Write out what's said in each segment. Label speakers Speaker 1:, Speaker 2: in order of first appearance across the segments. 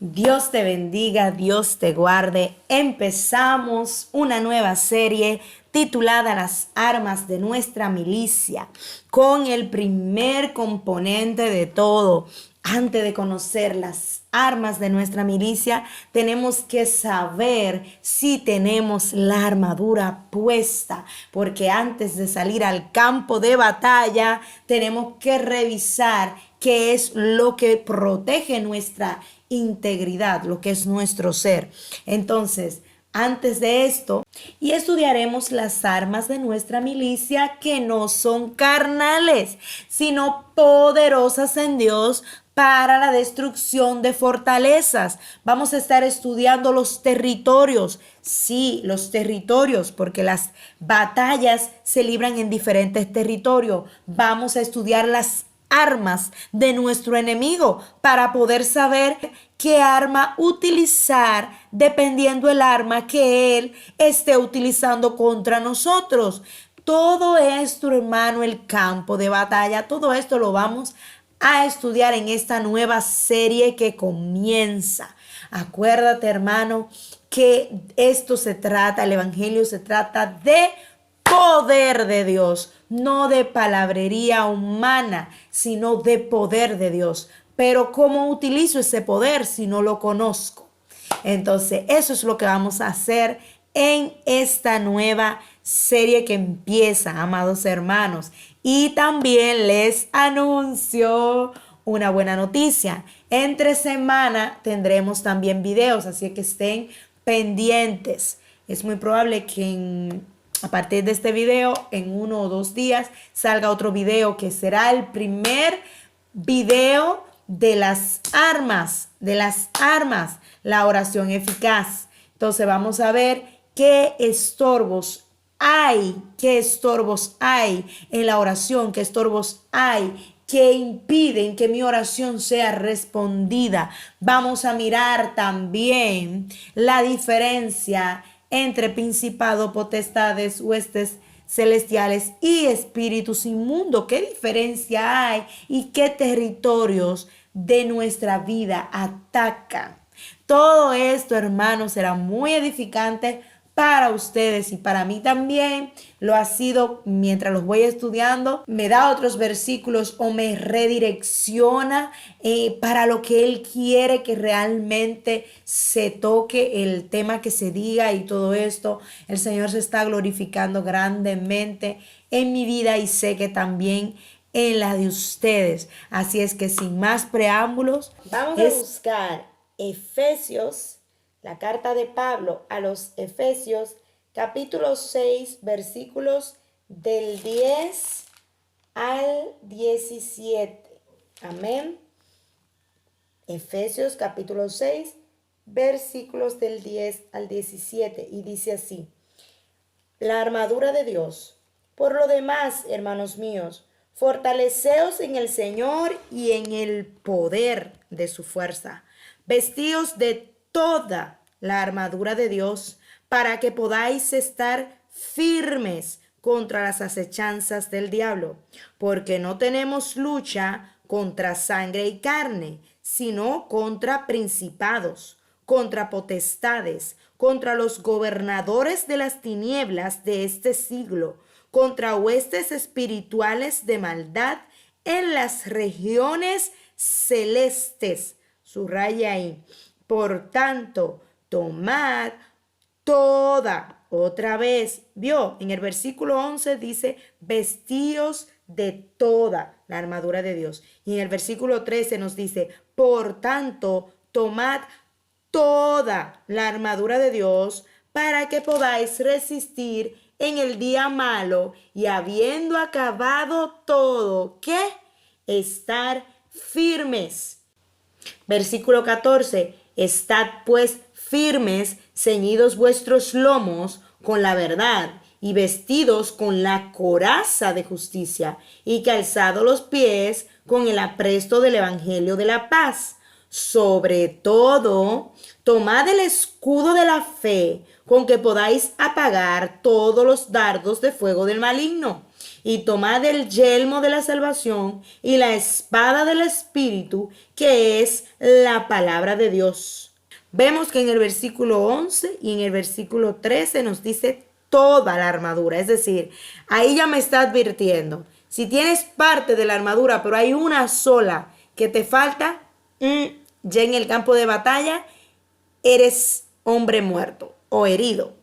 Speaker 1: Dios te bendiga, Dios te guarde. Empezamos una nueva serie titulada Las armas de nuestra milicia, con el primer componente de todo. Antes de conocer las armas de nuestra milicia, tenemos que saber si tenemos la armadura puesta, porque antes de salir al campo de batalla, tenemos que revisar qué es lo que protege nuestra integridad, lo que es nuestro ser. Entonces, antes de esto, y estudiaremos las armas de nuestra milicia que no son carnales, sino poderosas en Dios para la destrucción de fortalezas. Vamos a estar estudiando los territorios. Sí, los territorios, porque las batallas se libran en diferentes territorios. Vamos a estudiar las armas de nuestro enemigo para poder saber qué arma utilizar dependiendo el arma que él esté utilizando contra nosotros. Todo esto, hermano, el campo de batalla, todo esto lo vamos a estudiar en esta nueva serie que comienza. Acuérdate, hermano, que esto se trata, el evangelio se trata de poder de Dios, no de palabrería humana, sino de poder de Dios. Pero ¿cómo utilizo ese poder si no lo conozco? Entonces, eso es lo que vamos a hacer en esta nueva serie que empieza, amados hermanos. Y también les anuncio una buena noticia. Entre semana tendremos también videos, así que estén pendientes. Es muy probable que a partir de este video, en 1 o 2 días, salga otro video que será el primer video de las armas, la oración eficaz. Entonces vamos a ver qué estorbos hay en la oración, qué estorbos hay que impiden que mi oración sea respondida. Vamos a mirar también la diferencia entre principados, potestades, huestes celestiales y espíritus inmundos. ¿Qué diferencia hay y qué territorios de nuestra vida atacan? Todo esto, hermanos, será muy edificante para ustedes y para mí también lo ha sido. Mientras los voy estudiando, me da otros versículos o me redirecciona para lo que Él quiere que realmente se toque, el tema que se diga y todo esto. El Señor se está glorificando grandemente en mi vida y sé que también en la de ustedes. Así es que sin más preámbulos, vamos a buscar Efesios, la carta de Pablo a los Efesios, capítulo 6, versículos del 10 al 17. Amén. Efesios, capítulo 6, versículos del 10 al 17. Y dice así: la armadura de Dios. Por lo demás, hermanos míos, fortaleceos en el Señor y en el poder de su fuerza. Vestíos de toda la armadura de Dios para que podáis estar firmes contra las acechanzas del diablo, porque no tenemos lucha contra sangre y carne, sino contra principados, contra potestades, contra los gobernadores de las tinieblas de este siglo, contra huestes espirituales de maldad en las regiones celestes. Subraya ahí. Por tanto, tomad toda, otra vez, vio, en el versículo 11 dice, vestíos de toda la armadura de Dios. Y en el versículo 13 nos dice, por tanto, tomad toda la armadura de Dios para que podáis resistir en el día malo y habiendo acabado todo, ¿qué? Estar firmes. Versículo 14, estad pues firmes, ceñidos vuestros lomos con la verdad y vestidos con la coraza de justicia y calzados los pies con el apresto del evangelio de la paz. Sobre todo, tomad el escudo de la fe con que podáis apagar todos los dardos de fuego del maligno y tomad el yelmo de la salvación y la espada del Espíritu, que es la palabra de Dios. Vemos que en el versículo 11 y en el versículo 13 nos dice toda la armadura. Es decir, ahí ya me está advirtiendo. Si tienes parte de la armadura, pero hay una sola que te falta, ya en el campo de batalla eres hombre muerto o herido.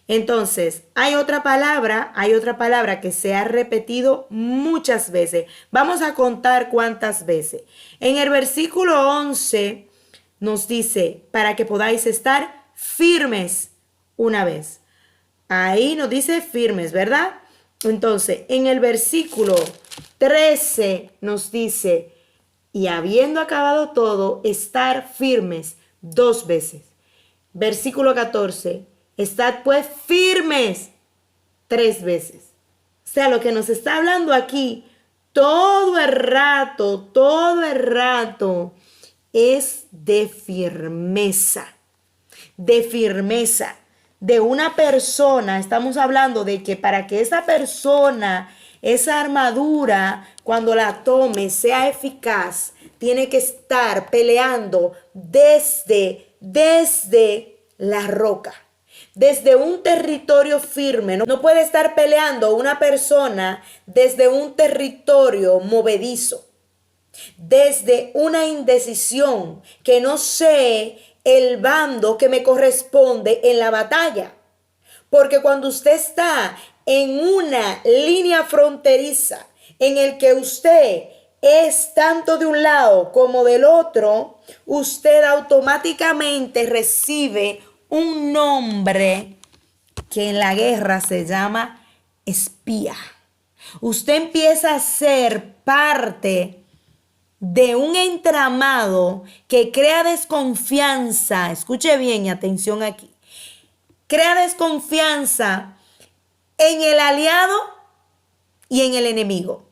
Speaker 1: Entonces, hay otra palabra que se ha repetido muchas veces. Vamos a contar cuántas veces. En el versículo 11 nos dice, para que podáis estar firmes una vez. Ahí nos dice firmes, ¿verdad? Entonces, en el versículo 13 nos dice, y habiendo acabado todo, estar firmes 2 veces. Versículo 14, estad pues firmes 3 veces. O sea, lo que nos está hablando aquí todo el rato es de firmeza, de una persona. Estamos hablando de que para que esa persona, esa armadura, cuando la tome, sea eficaz, tiene que estar peleando desde la roca, desde un territorio firme. No puede estar peleando una persona desde un territorio movedizo, desde una indecisión, que no sé el bando que me corresponde en la batalla. Porque cuando usted está en una línea fronteriza en el que usted es tanto de un lado como del otro, usted automáticamente recibe un nombre que en la guerra se llama espía. Usted empieza a ser parte de un entramado que crea desconfianza. Escuche bien y atención aquí. Crea desconfianza en el aliado y en el enemigo.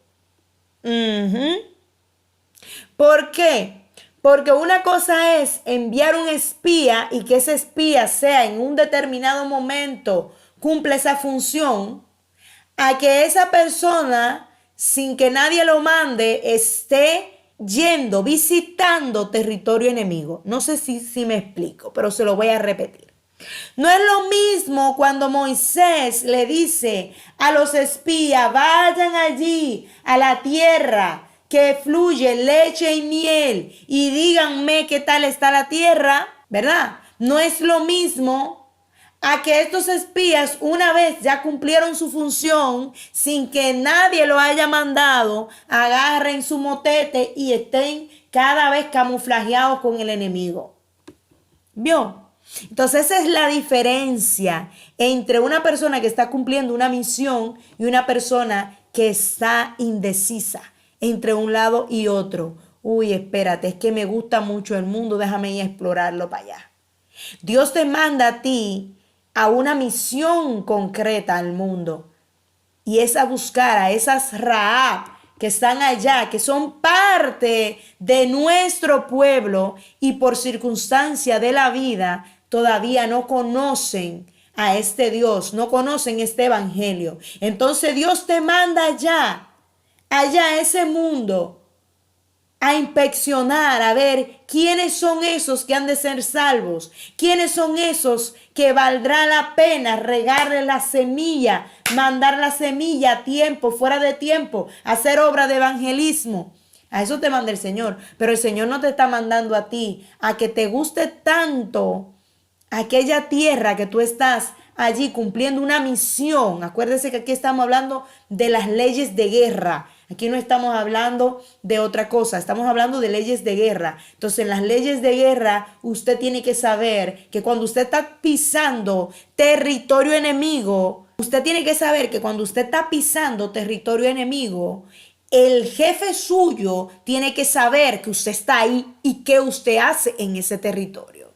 Speaker 1: ¿Por qué? Porque una cosa es enviar un espía y que ese espía sea en un determinado momento, cumple esa función, a que esa persona, sin que nadie lo mande, esté yendo, visitando territorio enemigo. No sé si me explico, pero se lo voy a repetir. No es lo mismo cuando Moisés le dice a los espías, vayan allí a la tierra que fluye leche y miel y díganme qué tal está la tierra, ¿verdad? No es lo mismo a que estos espías, una vez ya cumplieron su función, sin que nadie lo haya mandado, agarren su motete y estén cada vez camuflajeados con el enemigo. ¿Vio? Entonces esa es la diferencia entre una persona que está cumpliendo una misión y una persona que está indecisa entre un lado y otro. Uy, espérate, es que me gusta mucho el mundo, déjame ir a explorarlo para allá. Dios te manda a ti a una misión concreta al mundo, y es a buscar a esas Rahab que están allá, que son parte de nuestro pueblo y por circunstancia de la vida todavía no conocen a este Dios, no conocen este evangelio. Entonces Dios te manda allá a ese mundo, a inspeccionar, a ver quiénes son esos que han de ser salvos, quiénes son esos que valdrá la pena regarle la semilla, mandar la semilla a tiempo, fuera de tiempo, hacer obra de evangelismo. A eso te manda el Señor, pero el Señor no te está mandando a ti a que te guste tanto aquella tierra que tú estás allí cumpliendo una misión. Acuérdese que aquí estamos hablando de las leyes de guerra. Aquí no estamos hablando de otra cosa, estamos hablando de leyes de guerra. Entonces, en las leyes de guerra, usted tiene que saber que cuando usted está pisando territorio enemigo, usted tiene que saber que cuando usted está pisando territorio enemigo, el jefe suyo tiene que saber que usted está ahí y qué usted hace en ese territorio.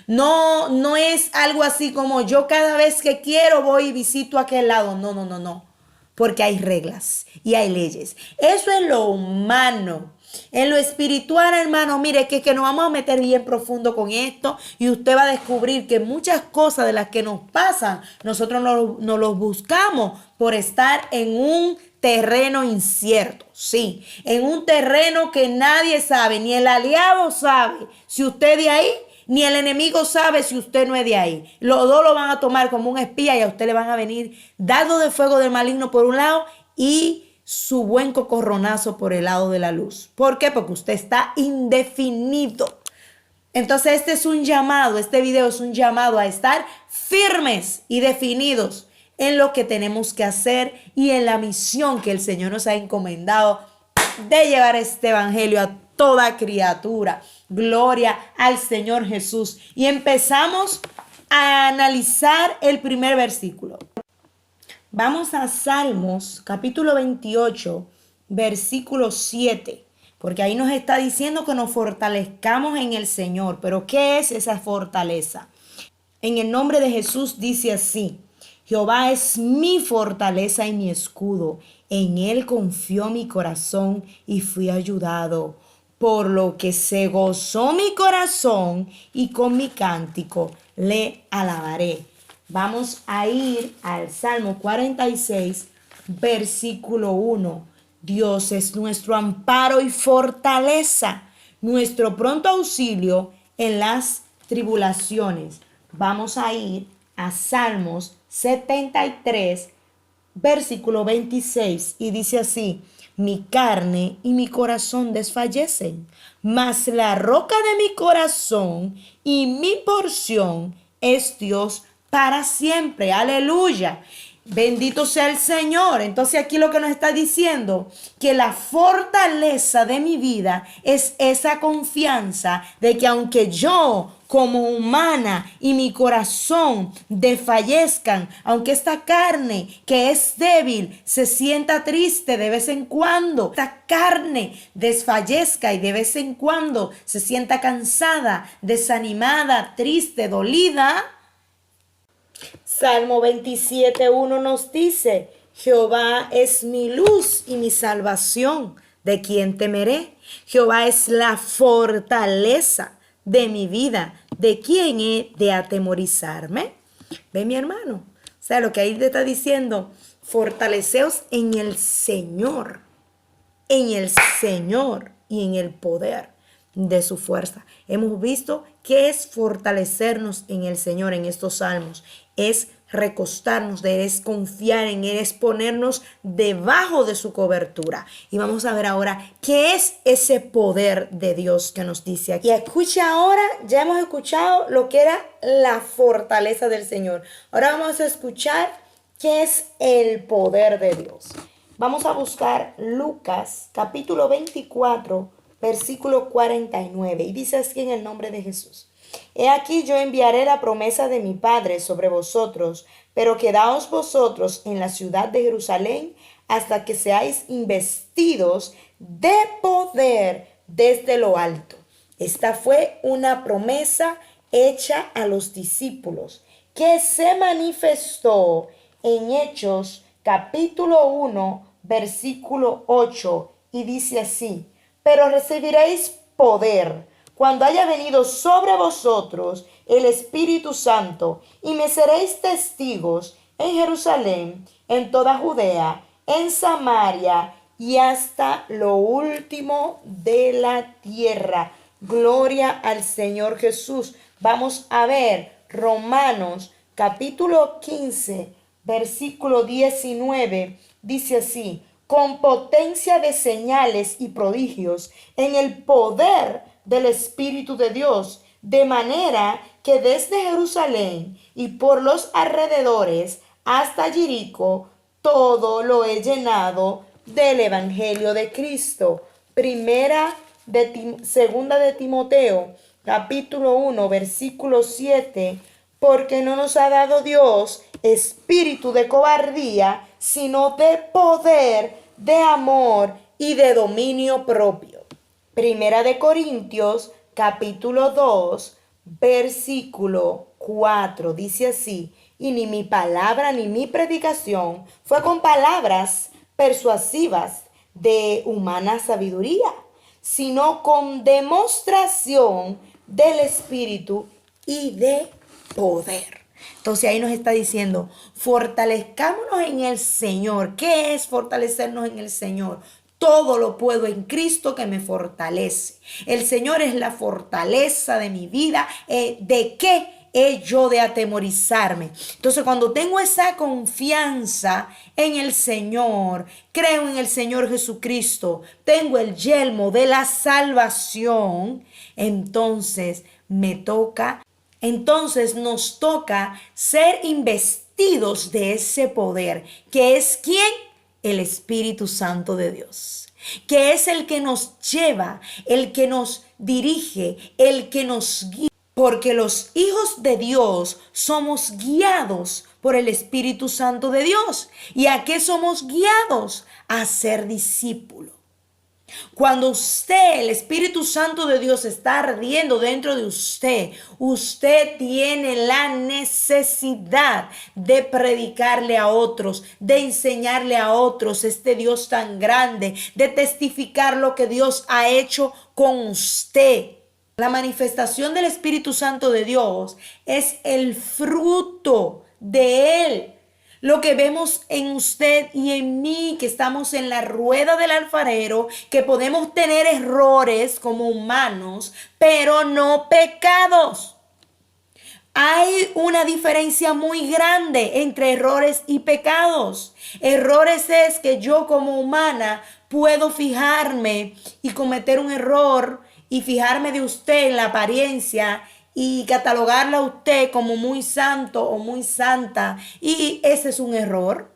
Speaker 1: No es algo así como yo cada vez que quiero voy y visito aquel lado. No. Porque hay reglas y hay leyes. Eso es lo humano. En lo espiritual, hermano, mire que nos vamos a meter bien profundo con esto y usted va a descubrir que muchas cosas de las que nos pasan, nosotros no los buscamos por estar en un terreno incierto, sí, en un terreno que nadie sabe, ni el aliado sabe si usted de ahí, ni el enemigo sabe si usted no es de ahí. Los dos lo van a tomar como un espía y a usted le van a venir dardos de fuego del maligno por un lado y su buen cocorronazo por el lado de la luz. ¿Por qué? Porque usted está indefinido. Entonces este video es un llamado a estar firmes y definidos en lo que tenemos que hacer y en la misión que el Señor nos ha encomendado de llevar este evangelio a toda criatura. Gloria al Señor Jesús. Y empezamos a analizar el primer versículo. Vamos a Salmos, capítulo 28, versículo 7, porque ahí nos está diciendo que nos fortalezcamos en el Señor. Pero ¿qué es esa fortaleza? En el nombre de Jesús dice así: Jehová es mi fortaleza y mi escudo, en él confió mi corazón y fui ayudado. Por lo que se gozó mi corazón y con mi cántico le alabaré. Vamos a ir al Salmo 46, versículo 1. Dios es nuestro amparo y fortaleza, nuestro pronto auxilio en las tribulaciones. Vamos a ir a Salmos 73, versículo 26, y dice así: mi carne y mi corazón desfallecen, mas la roca de mi corazón y mi porción es Dios para siempre. Aleluya. Bendito sea el Señor. Entonces aquí lo que nos está diciendo, que la fortaleza de mi vida es esa confianza de que aunque yo como humana y mi corazón desfallezcan, aunque esta carne que es débil se sienta triste de vez en cuando, esta carne desfallezca y de vez en cuando se sienta cansada, desanimada, triste, dolida, Salmo 27:1 nos dice: Jehová es mi luz y mi salvación, ¿de quién temeré? Jehová es la fortaleza de mi vida, ¿de quién he de atemorizarme? Ve, mi hermano, o sea, lo que ahí te está diciendo: fortaleceos en el Señor y en el poder de su fuerza. Hemos visto que es fortalecernos en el Señor en estos salmos. Es recostarnos, es confiar en Él, es ponernos debajo de su cobertura. Y vamos a ver ahora qué es ese poder de Dios que nos dice aquí. Y escucha ahora, ya hemos escuchado lo que era la fortaleza del Señor. Ahora vamos a escuchar qué es el poder de Dios. Vamos a buscar Lucas capítulo 24, versículo 49. Y dice así en el nombre de Jesús: he aquí yo enviaré la promesa de mi Padre sobre vosotros, pero quedaos vosotros en la ciudad de Jerusalén hasta que seáis investidos de poder desde lo alto. Esta fue una promesa hecha a los discípulos que se manifestó en Hechos capítulo 1, versículo 8, y dice así: pero recibiréis poder cuando haya venido sobre vosotros el Espíritu Santo, y me seréis testigos en Jerusalén, en toda Judea, en Samaria y hasta lo último de la tierra. Gloria al Señor Jesús. Vamos a ver Romanos capítulo 15, versículo 19. Dice así: con potencia de señales y prodigios en el poder del Espíritu de Dios, de manera que desde Jerusalén y por los alrededores hasta Jericó, todo lo he llenado del Evangelio de Cristo. Segunda de Timoteo, capítulo 1, versículo 7, porque no nos ha dado Dios espíritu de cobardía, sino de poder, de amor y de dominio propio. Primera de Corintios, capítulo 2, versículo 4, dice así: y ni mi palabra ni mi predicación fue con palabras persuasivas de humana sabiduría, sino con demostración del Espíritu y de poder. Entonces ahí nos está diciendo, fortalezcámonos en el Señor. ¿Qué es fortalecernos en el Señor? Todo lo puedo en Cristo que me fortalece. El Señor es la fortaleza de mi vida. ¿De qué he yo de atemorizarme? Entonces, cuando tengo esa confianza en el Señor, creo en el Señor Jesucristo, tengo el yelmo de la salvación, entonces nos toca ser investidos de ese poder, que es ¿quién? El Espíritu Santo de Dios, que es el que nos lleva, el que nos dirige, el que nos guía. Porque los hijos de Dios somos guiados por el Espíritu Santo de Dios. ¿Y a qué somos guiados? A ser discípulos. Cuando el Espíritu Santo de Dios está ardiendo dentro de usted, usted tiene la necesidad de predicarle a otros, de enseñarle a otros este Dios tan grande, de testificar lo que Dios ha hecho con usted. La manifestación del Espíritu Santo de Dios es el fruto de Él. Lo que vemos en usted y en mí, que estamos en la rueda del alfarero, que podemos tener errores como humanos, pero no pecados. Hay una diferencia muy grande entre errores y pecados. Errores es que yo como humana puedo fijarme y cometer un error y fijarme de usted en la apariencia y catalogarla a usted como muy santo o muy santa. Y ese es un error,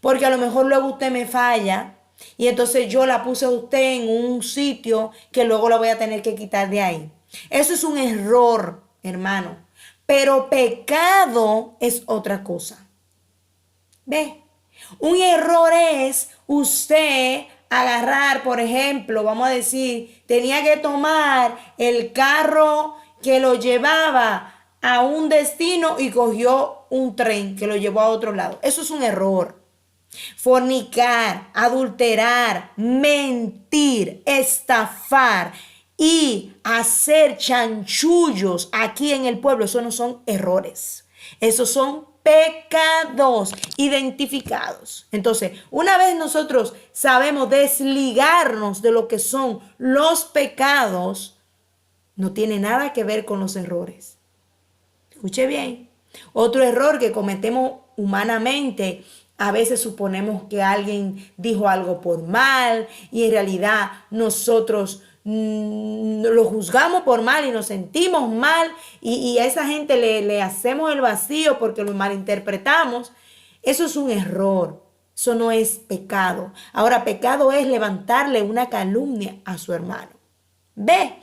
Speaker 1: porque a lo mejor luego usted me falla y entonces yo la puse a usted en un sitio que luego la voy a tener que quitar de ahí. Eso es un error, hermano. Pero pecado es otra cosa. ¿Ve? Un error es usted agarrar, por ejemplo, vamos a decir, tenía que tomar el carro que lo llevaba a un destino y cogió un tren que lo llevó a otro lado. Eso es un error. Fornicar, adulterar, mentir, estafar y hacer chanchullos aquí en el pueblo, eso no son errores. Esos son pecados identificados. Entonces, una vez nosotros sabemos desligarnos de lo que son los pecados, no tiene nada que ver con los errores. Escuche bien. Otro error que cometemos humanamente, a veces suponemos que alguien dijo algo por mal y en realidad nosotros lo juzgamos por mal y nos sentimos mal y a esa gente le hacemos el vacío porque lo malinterpretamos. Eso es un error. Eso no es pecado. Ahora, pecado es levantarle una calumnia a su hermano. ¿Ve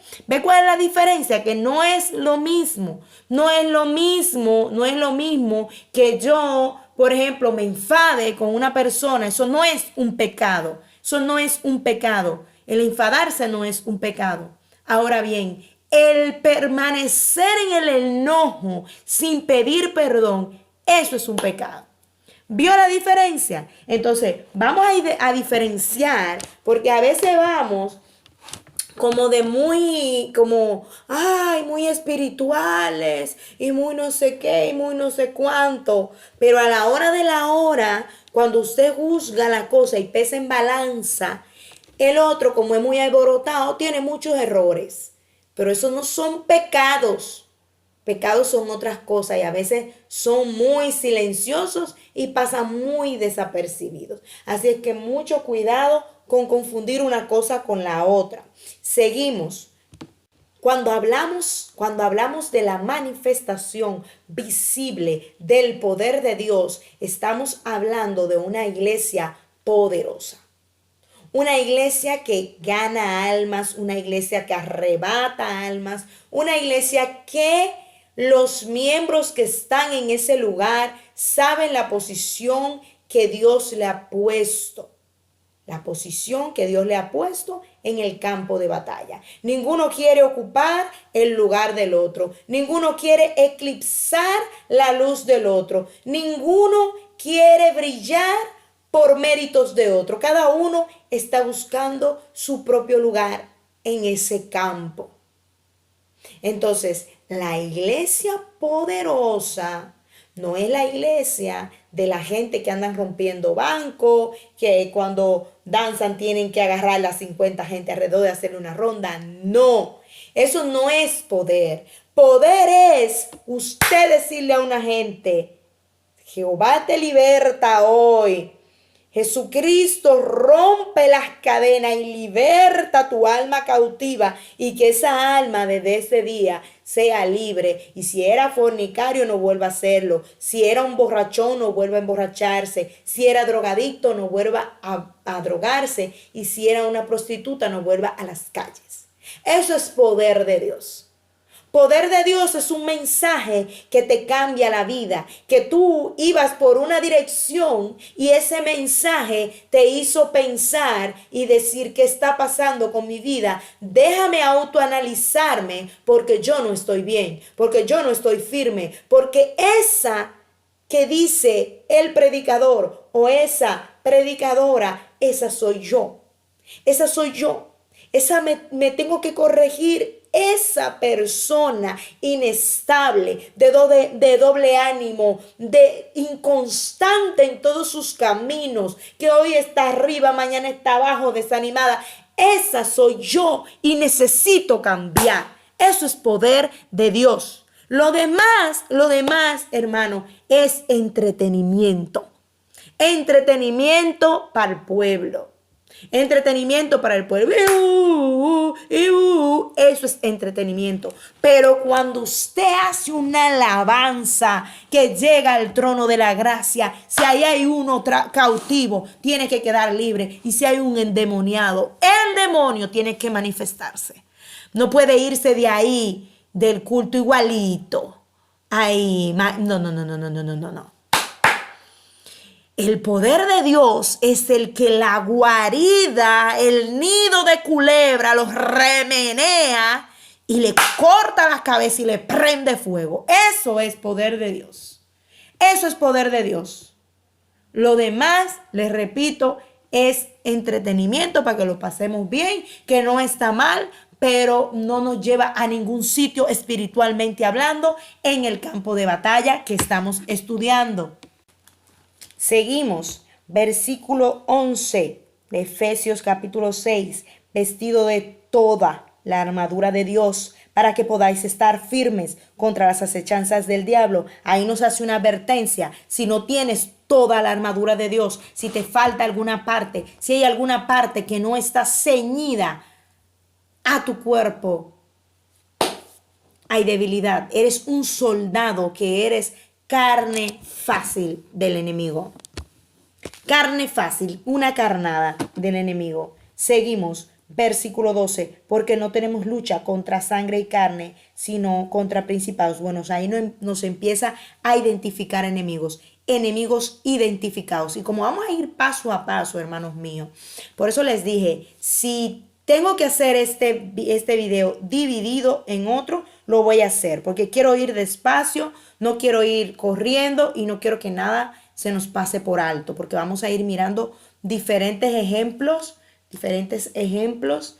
Speaker 1: cuál es la diferencia? Que no es lo mismo, no es lo mismo que yo, por ejemplo, me enfade con una persona. Eso no es un pecado, eso no es un pecado. El enfadarse no es un pecado. Ahora bien, el permanecer en el enojo sin pedir perdón, eso es un pecado. ¿Vio la diferencia? Entonces, vamos a diferenciar, porque a veces vamos como de muy espirituales y muy no sé qué y muy no sé cuánto, pero a la hora de la hora, cuando usted juzga la cosa y pesa en balanza, el otro, como es muy alborotado, tiene muchos errores, pero esos no son pecados. Pecados son otras cosas y a veces son muy silenciosos y pasan muy desapercibidos. Así es que mucho cuidado con confundir una cosa con la otra. Seguimos. Cuando hablamos de la manifestación visible del poder de Dios, estamos hablando de una iglesia poderosa. Una iglesia que gana almas, una iglesia que arrebata almas, una iglesia que los miembros que están en ese lugar saben la posición que Dios le ha puesto. La posición que Dios le ha puesto en el campo de batalla. Ninguno quiere ocupar el lugar del otro. Ninguno quiere eclipsar la luz del otro. Ninguno quiere brillar por méritos de otro. Cada uno está buscando su propio lugar. en ese campo. Entonces, la iglesia poderosa no es la iglesia de la gente que andan rompiendo bancos, que cuando danzan tienen que agarrar a las 50 gente alrededor de hacerle una ronda. No, eso no es poder. Poder es usted decirle a una gente, Jehová te liberta hoy. Jesucristo rompe las cadenas y liberta tu alma cautiva, y que esa alma desde ese día sea libre. Y si era fornicario, no vuelva a hacerlo. Si era un borrachón, no vuelva a emborracharse. Si era drogadicto, no vuelva a drogarse. Y si era una prostituta, no vuelva a las calles. Eso es poder de Dios. Poder de Dios es un mensaje que te cambia la vida, que tú ibas por una dirección y ese mensaje te hizo pensar y decir: ¿qué está pasando con mi vida? Déjame autoanalizarme, porque yo no estoy bien, porque yo no estoy firme, porque esa que dice el predicador o esa predicadora, esa soy yo. Esa soy yo. Esa me tengo que corregir. Esa persona inestable, de doble ánimo, de inconstante en todos sus caminos, que hoy está arriba, mañana está abajo, desanimada. Esa soy yo y necesito cambiar. Eso es poder de Dios. Lo demás, hermano, es entretenimiento. Entretenimiento para el pueblo. Entretenimiento para el pueblo. Eso es entretenimiento. Pero cuando usted hace una alabanza que llega al trono de la gracia, si ahí hay uno cautivo, tiene que quedar libre. Y si hay un endemoniado, el demonio tiene que manifestarse. No puede irse de ahí, del culto igualito. Ahí, no. El poder de Dios es el que la guarida, el nido de culebra, los remenea y le corta la cabeza y le prende fuego. Eso es poder de Dios. Eso es poder de Dios. Lo demás, les repito, es entretenimiento para que lo pasemos bien, que no está mal, pero no nos lleva a ningún sitio espiritualmente hablando en el campo de batalla que estamos estudiando. Seguimos, versículo 11 de Efesios capítulo 6, vestido de toda la armadura de Dios para que podáis estar firmes contra las acechanzas del diablo. Ahí nos hace una advertencia: si no tienes toda la armadura de Dios, si te falta alguna parte, si hay alguna parte que no está ceñida a tu cuerpo, hay debilidad. Eres un soldado que eres carne fácil del enemigo. Carne fácil, una carnada del enemigo. Seguimos, versículo 12. Porque no tenemos lucha contra sangre y carne, sino contra principados. Bueno, ahí nos empieza a identificar enemigos. Enemigos identificados. Y como vamos a ir paso a paso, hermanos míos, por eso les dije, si tengo que hacer este video dividido en otro, lo voy a hacer, porque quiero ir despacio, no quiero ir corriendo y no quiero que nada se nos pase por alto, porque vamos a ir mirando diferentes ejemplos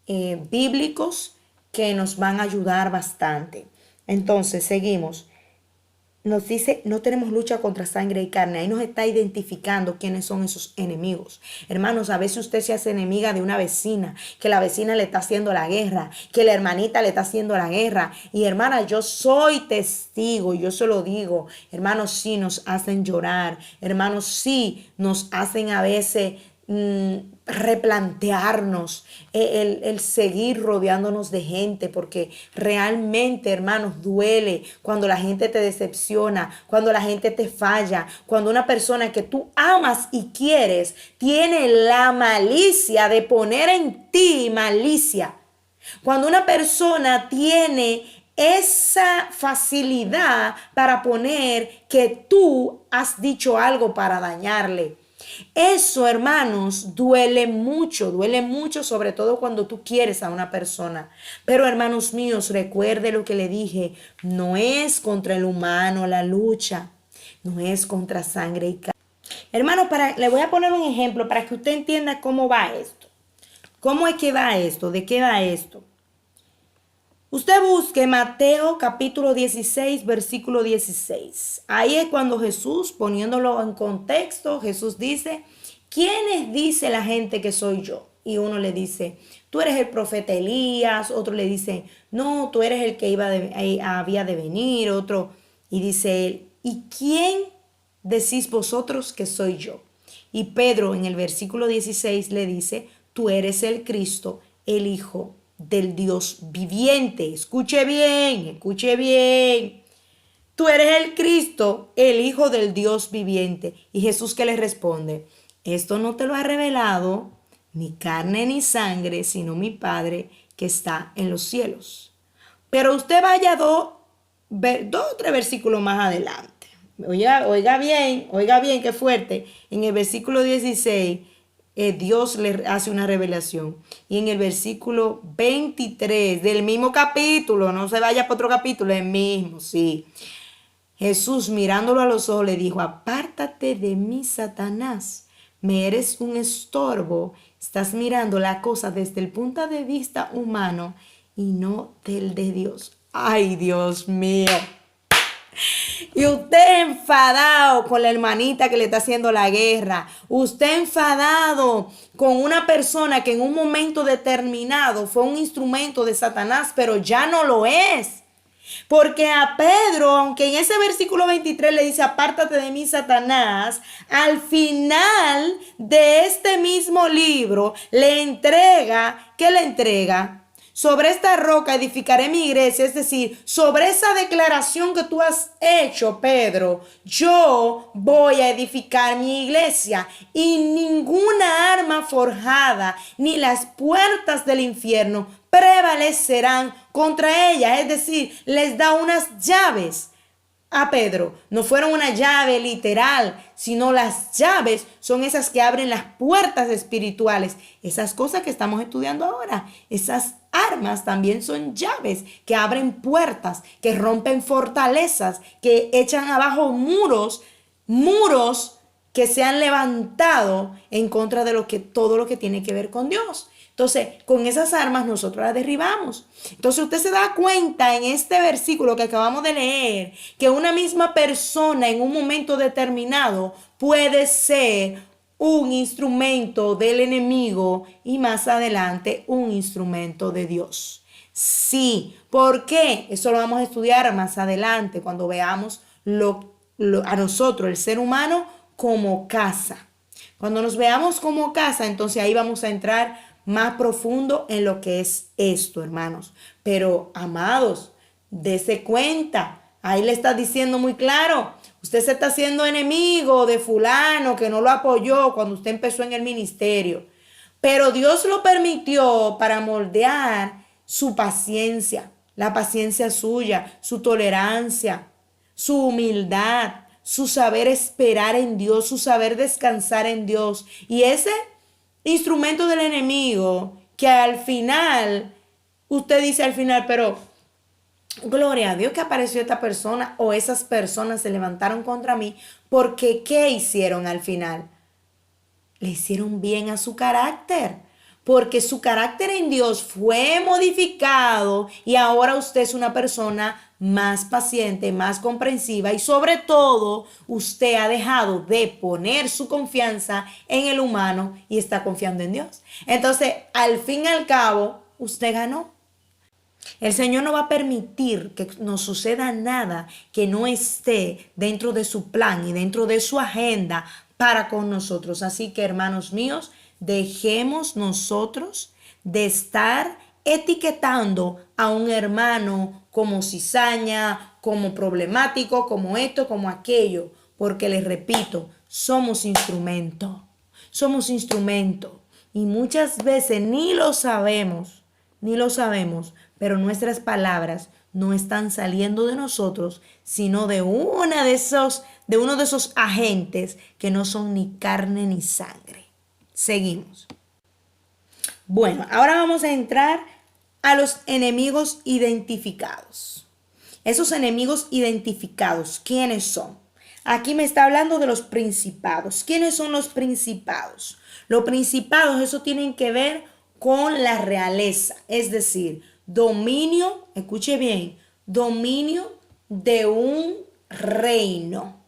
Speaker 1: bíblicos que nos van a ayudar bastante. Entonces, seguimos. Nos dice: no tenemos lucha contra sangre y carne. Ahí nos está identificando quiénes son esos enemigos. Hermanos, a veces usted se hace enemiga de una vecina, que la vecina le está haciendo la guerra, que la hermanita le está haciendo la guerra. Y hermana, yo soy testigo, yo se lo digo. Hermanos, sí nos hacen llorar. Hermanos, sí nos hacen a veces replantearnos el seguir rodeándonos de gente, porque realmente, hermanos, duele cuando la gente te decepciona, cuando la gente te falla, cuando una persona que tú amas y quieres tiene la malicia de poner en ti malicia. Cuando una persona tiene esa facilidad para poner que tú has dicho algo para dañarle. Eso, hermanos, duele mucho, sobre todo cuando tú quieres a una persona. Pero, hermanos míos, recuerde lo que le dije: no es contra el humano la lucha, no es contra sangre y carne. Hermanos, le voy a poner un ejemplo para que usted entienda cómo va esto. ¿Cómo es que va esto? ¿De qué va esto? Usted busque Mateo capítulo 16, versículo 16. Ahí es cuando Jesús, poniéndolo en contexto, Jesús dice, ¿quiénes dice la gente que soy yo? Y uno le dice, tú eres el profeta Elías, otro le dice, no, tú eres el que había de venir, otro, y dice él, ¿y quién decís vosotros que soy yo? Y Pedro en el versículo 16 le dice, tú eres el Cristo, el Hijo del Dios viviente. Escuche bien, escuche bien. Tú eres el Cristo, el Hijo del Dios viviente. Y Jesús que le responde, esto no te lo ha revelado ni carne ni sangre, sino mi Padre que está en los cielos. Pero usted vaya dos o tres versículos más adelante. Oiga bien, qué fuerte. En el versículo 16, Dios le hace una revelación. Y en el versículo 23 del mismo capítulo, no se vaya para otro capítulo, el mismo, sí. Jesús mirándolo a los ojos le dijo, apártate de mí, Satanás, me eres un estorbo, estás mirando la cosa desde el punto de vista humano y no del de Dios. Ay, Dios mío. Y usted enfadado con la hermanita que le está haciendo la guerra. Usted enfadado con una persona que en un momento determinado fue un instrumento de Satanás, pero ya no lo es. Porque a Pedro, aunque en ese versículo 23 le dice, apártate de mí, Satanás, al final de este mismo libro le entrega, ¿qué le entrega? Sobre esta roca edificaré mi iglesia, es decir, sobre esa declaración que tú has hecho, Pedro, yo voy a edificar mi iglesia y ninguna arma forjada ni las puertas del infierno prevalecerán contra ella. Es decir, les da unas llaves a Pedro. No fueron una llave literal, sino las llaves son esas que abren las puertas espirituales. Esas cosas que estamos estudiando ahora, esas armas también son llaves que abren puertas, que rompen fortalezas, que echan abajo muros que se han levantado en contra de todo lo que tiene que ver con Dios. Entonces, con esas armas nosotros las derribamos. Entonces, usted se da cuenta en este versículo que acabamos de leer que una misma persona en un momento determinado puede ser un instrumento del enemigo y más adelante un instrumento de Dios. Sí, ¿por qué? Eso lo vamos a estudiar más adelante cuando veamos a nosotros, el ser humano, como casa. Cuando nos veamos como casa, entonces ahí vamos a entrar más profundo en lo que es esto, hermanos. Pero, amados, dese cuenta. Ahí le está diciendo muy claro. Usted se está haciendo enemigo de fulano que no lo apoyó cuando usted empezó en el ministerio. Pero Dios lo permitió para moldear su paciencia, la paciencia suya, su tolerancia, su humildad, su saber esperar en Dios, su saber descansar en Dios. Y ese instrumento del enemigo que al final, usted dice al final, pero gloria a Dios que apareció esta persona o esas personas se levantaron contra mí, porque ¿qué hicieron al final? Le hicieron bien a su carácter, porque su carácter en Dios fue modificado y ahora usted es una persona más paciente, más comprensiva y sobre todo usted ha dejado de poner su confianza en el humano y está confiando en Dios. Entonces, al fin y al cabo, usted ganó. El Señor no va a permitir que nos suceda nada que no esté dentro de su plan y dentro de su agenda para con nosotros. Así que, hermanos míos, dejemos nosotros de estar etiquetando a un hermano como cizaña, como problemático, como esto, como aquello, porque les repito, somos instrumento, y muchas veces ni lo sabemos, pero nuestras palabras no están saliendo de nosotros, sino de uno de esos agentes que no son ni carne ni sangre. Seguimos. Bueno, ahora vamos a entrar a los enemigos identificados. Esos enemigos identificados, ¿quiénes son? Aquí me está hablando de los principados. ¿Quiénes son los principados? Los principados, eso tienen que ver con la realeza, es decir, dominio, escuche bien, dominio de un reino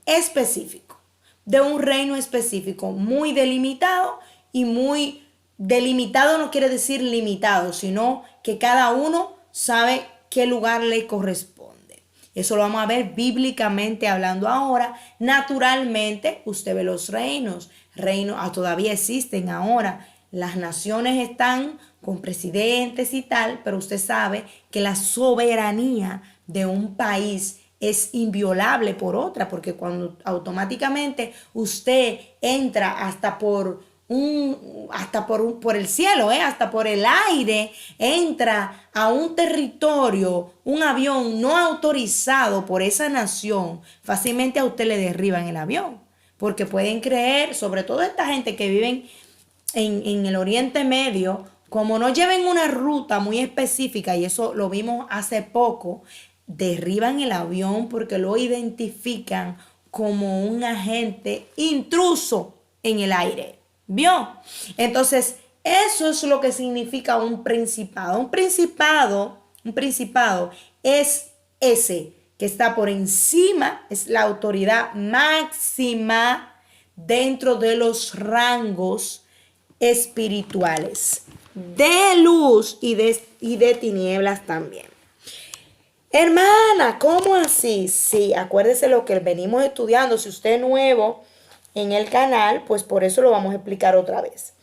Speaker 1: específico, de un reino específico, muy delimitado y muy delimitado no quiere decir limitado, sino que cada uno sabe qué lugar le corresponde. Eso lo vamos a ver bíblicamente hablando ahora. Naturalmente, usted ve los reinos. Reinos todavía existen ahora. Las naciones están con presidentes y tal, pero usted sabe que la soberanía de un país es inviolable por otra, porque cuando automáticamente usted entra por el cielo, hasta por el aire, entra a un territorio, un avión no autorizado por esa nación, fácilmente a usted le derriban el avión, porque pueden creer, sobre todo esta gente que viven en el Oriente Medio, como no lleven una ruta muy específica, y eso lo vimos hace poco, derriban el avión porque lo identifican como un agente intruso en el aire. ¿Vio? Entonces, eso es lo que significa un principado. Un principado es ese que está por encima, es la autoridad máxima dentro de los rangos espirituales, de luz y de tinieblas también. Hermana, ¿cómo así? Sí, acuérdese lo que venimos estudiando. Si usted es nuevo en el canal, pues por eso lo vamos a explicar otra vez.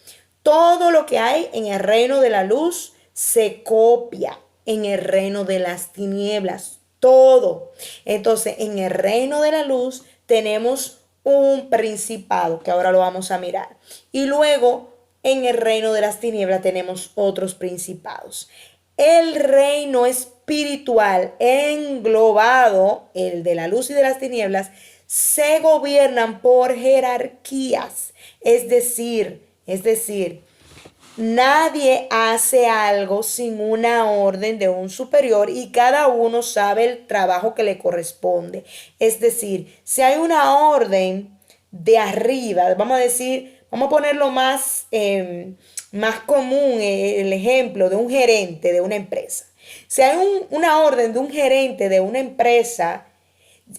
Speaker 1: Todo lo que hay en el reino de la luz se copia en el reino de las tinieblas. Todo. Entonces, en el reino de la luz tenemos un principado, que ahora lo vamos a mirar. Y luego, en el reino de las tinieblas tenemos otros principados. El reino espiritual englobado, el de la luz y de las tinieblas, se gobiernan por jerarquías. Es decir, nadie hace algo sin una orden de un superior y cada uno sabe el trabajo que le corresponde. Es decir, si hay una orden de arriba, vamos a ponerlo más común, el ejemplo de un gerente de una empresa. Si hay una orden de un gerente de una empresa,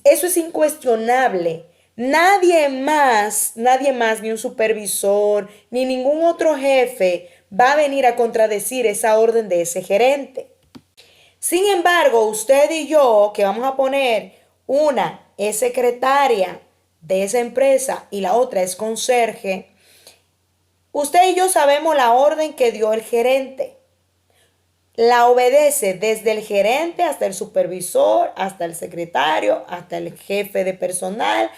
Speaker 1: eso es incuestionable. Nadie más, ni un supervisor, ni ningún otro jefe va a venir a contradecir esa orden de ese gerente. Sin embargo, usted y yo, que vamos a poner, una es secretaria de esa empresa y la otra es conserje, usted y yo sabemos la orden que dio el gerente. La obedece desde el gerente hasta el supervisor, hasta el secretario, hasta el jefe de personal,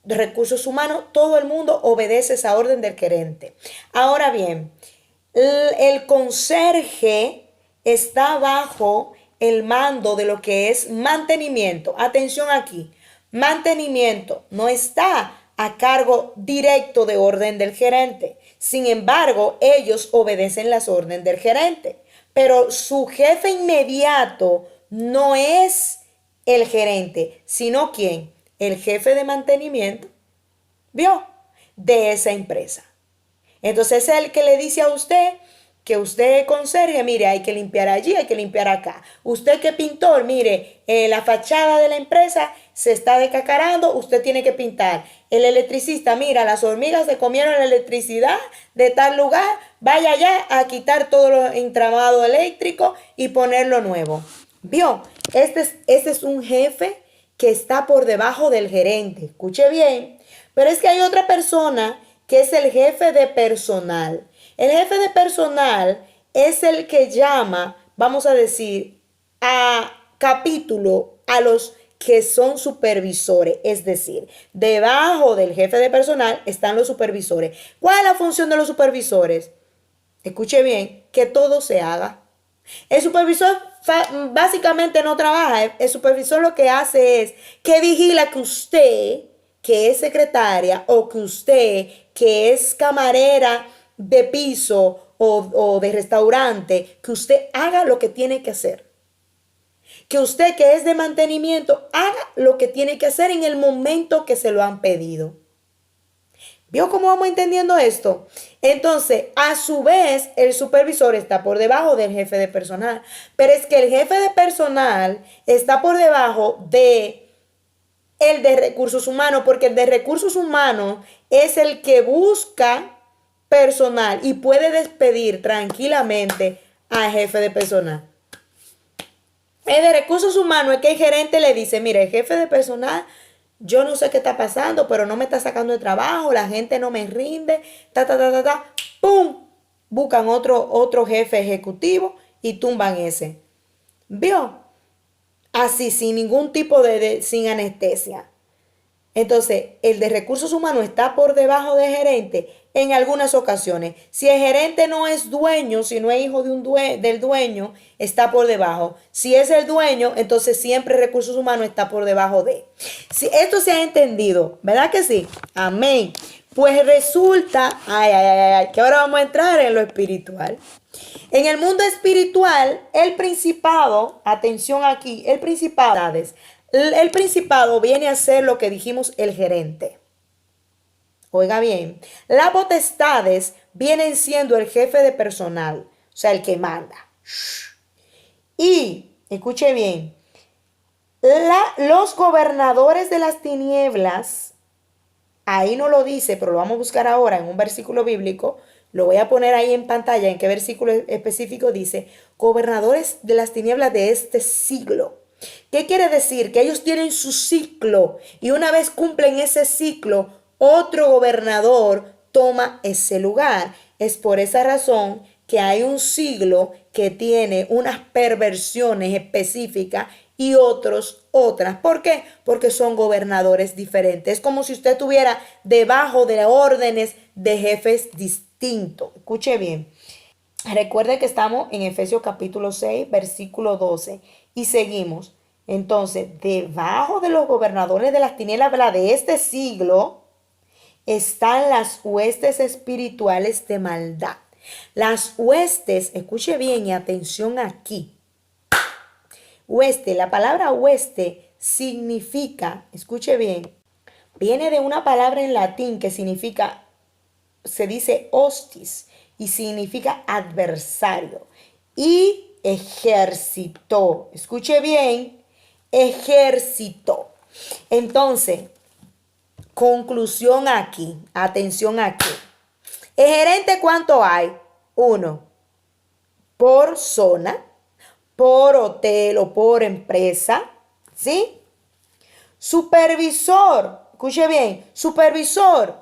Speaker 1: de recursos humanos. Todo el mundo obedece esa orden del gerente. Ahora bien, el conserje está bajo el mando de lo que es mantenimiento. Atención aquí, mantenimiento no está a cargo directo de orden del gerente. Sin embargo, ellos obedecen las órdenes del gerente. Pero su jefe inmediato no es el gerente, sino ¿quién? El jefe de mantenimiento, ¿vio? De esa empresa. Entonces es el que le dice a usted que usted conserje, mire, hay que limpiar allí, hay que limpiar acá. Usted que pintor, mire, la fachada de la empresa se está decacarando, usted tiene que pintar. El electricista, mira, las hormigas se comieron la electricidad de tal lugar, vaya allá a quitar todo lo entramado eléctrico y ponerlo nuevo. ¿Vio? Este es un jefe que está por debajo del gerente. Escuche bien. Pero es que hay otra persona que es el jefe de personal. El jefe de personal es el que llama, vamos a decir, a capítulo a los que son supervisores. Es decir, debajo del jefe de personal están los supervisores. ¿Cuál es la función de los supervisores? Escuche bien, que todo se haga. El supervisor básicamente no trabaja. El supervisor lo que hace es que vigila que usted, que es secretaria, o que usted, que es camarera de piso o de restaurante, que usted haga lo que tiene que hacer. Que usted, que es de mantenimiento, haga lo que tiene que hacer en el momento que se lo han pedido. ¿Vio cómo vamos entendiendo esto? Entonces, a su vez, el supervisor está por debajo del jefe de personal. Pero es que el jefe de personal está por debajo de el de recursos humanos, porque el de recursos humanos es el que busca personal y puede despedir tranquilamente al jefe de personal. El de recursos humanos es que el gerente le dice, mire, el jefe de personal, yo no sé qué está pasando, pero no me está sacando de trabajo, la gente no me rinde, ¡pum! Buscan otro jefe ejecutivo y tumban ese. ¿Vio? Así, sin ningún tipo sin anestesia. Entonces, el de recursos humanos está por debajo del gerente en algunas ocasiones. Si el gerente no es dueño, si no es hijo del dueño, está por debajo. Si es el dueño, entonces siempre recursos humanos está por debajo de. Si esto se ha entendido, ¿verdad que sí? Amén. Pues resulta, que ahora vamos a entrar en lo espiritual. En el mundo espiritual, el principado, atención aquí, el principado viene a ser lo que dijimos el gerente. Oiga bien, las potestades vienen siendo el jefe de personal, o sea, el que manda. Y, escuche bien, los gobernadores de las tinieblas, ahí no lo dice, pero lo vamos a buscar ahora en un versículo bíblico, lo voy a poner ahí en pantalla, en qué versículo específico dice, gobernadores de las tinieblas de este siglo. ¿Qué quiere decir? Que ellos tienen su ciclo y una vez cumplen ese ciclo, otro gobernador toma ese lugar. Es por esa razón que hay un siglo que tiene unas perversiones específicas y otras. ¿Por qué? Porque son gobernadores diferentes. Es como si usted estuviera debajo de órdenes de jefes distintos. Escuche bien. Recuerde que estamos en Efesios capítulo 6, versículo 12 y seguimos. Entonces, debajo de los gobernadores de las tinieblas de este siglo están las huestes espirituales de maldad. Las huestes, escuche bien y atención aquí. Hueste, la palabra hueste significa, escuche bien, viene de una palabra en latín que significa, se dice hostis y significa adversario. Y ejército, escuche bien, ejército. Entonces, conclusión aquí, atención aquí. El gerente, ¿cuánto hay? 1 por zona, por hotel o por empresa, ¿sí? Supervisor, escuche bien, supervisor,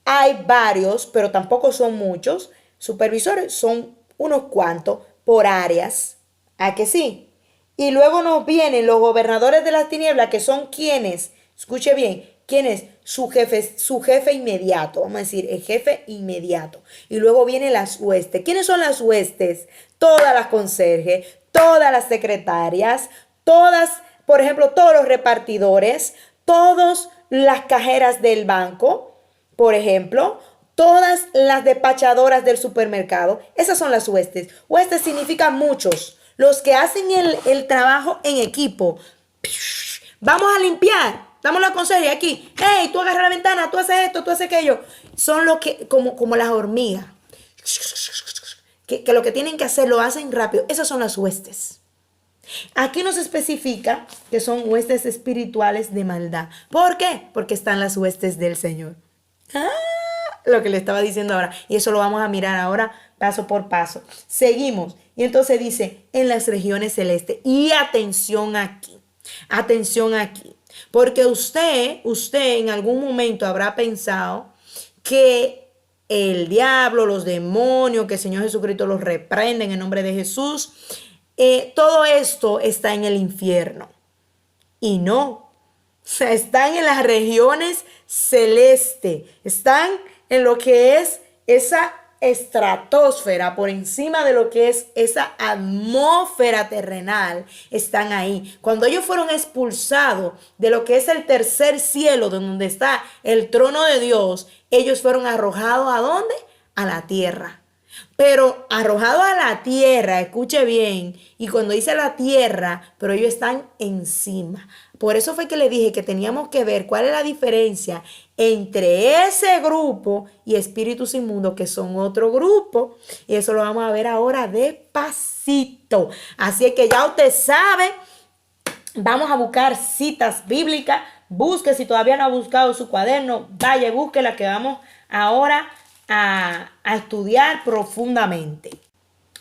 Speaker 1: hay varios, pero tampoco son muchos. Supervisores son unos cuantos por áreas, ¿a que sí? Y luego nos vienen los gobernadores de las tinieblas, que son quienes, escuche bien, ¿quién es? Su jefe inmediato, vamos a decir, el jefe inmediato. Y luego vienen las huestes. ¿Quiénes son las huestes? Todas las conserjes, todas las secretarias, todas, por ejemplo, todos los repartidores, todas las cajeras del banco, por ejemplo, todas las despachadoras del supermercado. Esas son las huestes. Huestes significan muchos. Los que hacen el trabajo en equipo. Vamos a limpiar. Damos la conserje aquí. Hey, tú agarras la ventana, tú haces esto, tú haces aquello. Son los que, como las hormigas. Que lo que tienen que hacer lo hacen rápido. Esas son las huestes. Aquí nos especifica que son huestes espirituales de maldad. ¿Por qué? Porque están las huestes del Señor. Lo que le estaba diciendo ahora. Y eso lo vamos a mirar ahora paso por paso. Seguimos. Y entonces dice, en las regiones celestes. Y atención aquí. Atención aquí. Porque usted en algún momento habrá pensado que el diablo, los demonios, que el Señor Jesucristo los reprende en el nombre de Jesús, todo esto está en el infierno. Y no, o sea, están en las regiones celestes, están en lo que es esa estratosfera, por encima de lo que es esa atmósfera terrenal, están ahí. Cuando ellos fueron expulsados de lo que es el tercer cielo, donde está el trono de Dios, ellos fueron arrojados ¿a dónde? A la tierra. pero arrojados a la tierra, escuche bien, y cuando dice la tierra, pero ellos están encima. Por eso fue que le dije que teníamos que ver cuál es la diferencia entre ese grupo y espíritus inmundos, que son otro grupo. Y eso lo vamos a ver ahora despacito. Así es que ya usted sabe, vamos a buscar citas bíblicas. Busque, si todavía no ha buscado su cuaderno, vaya, busque la que vamos ahora a estudiar profundamente.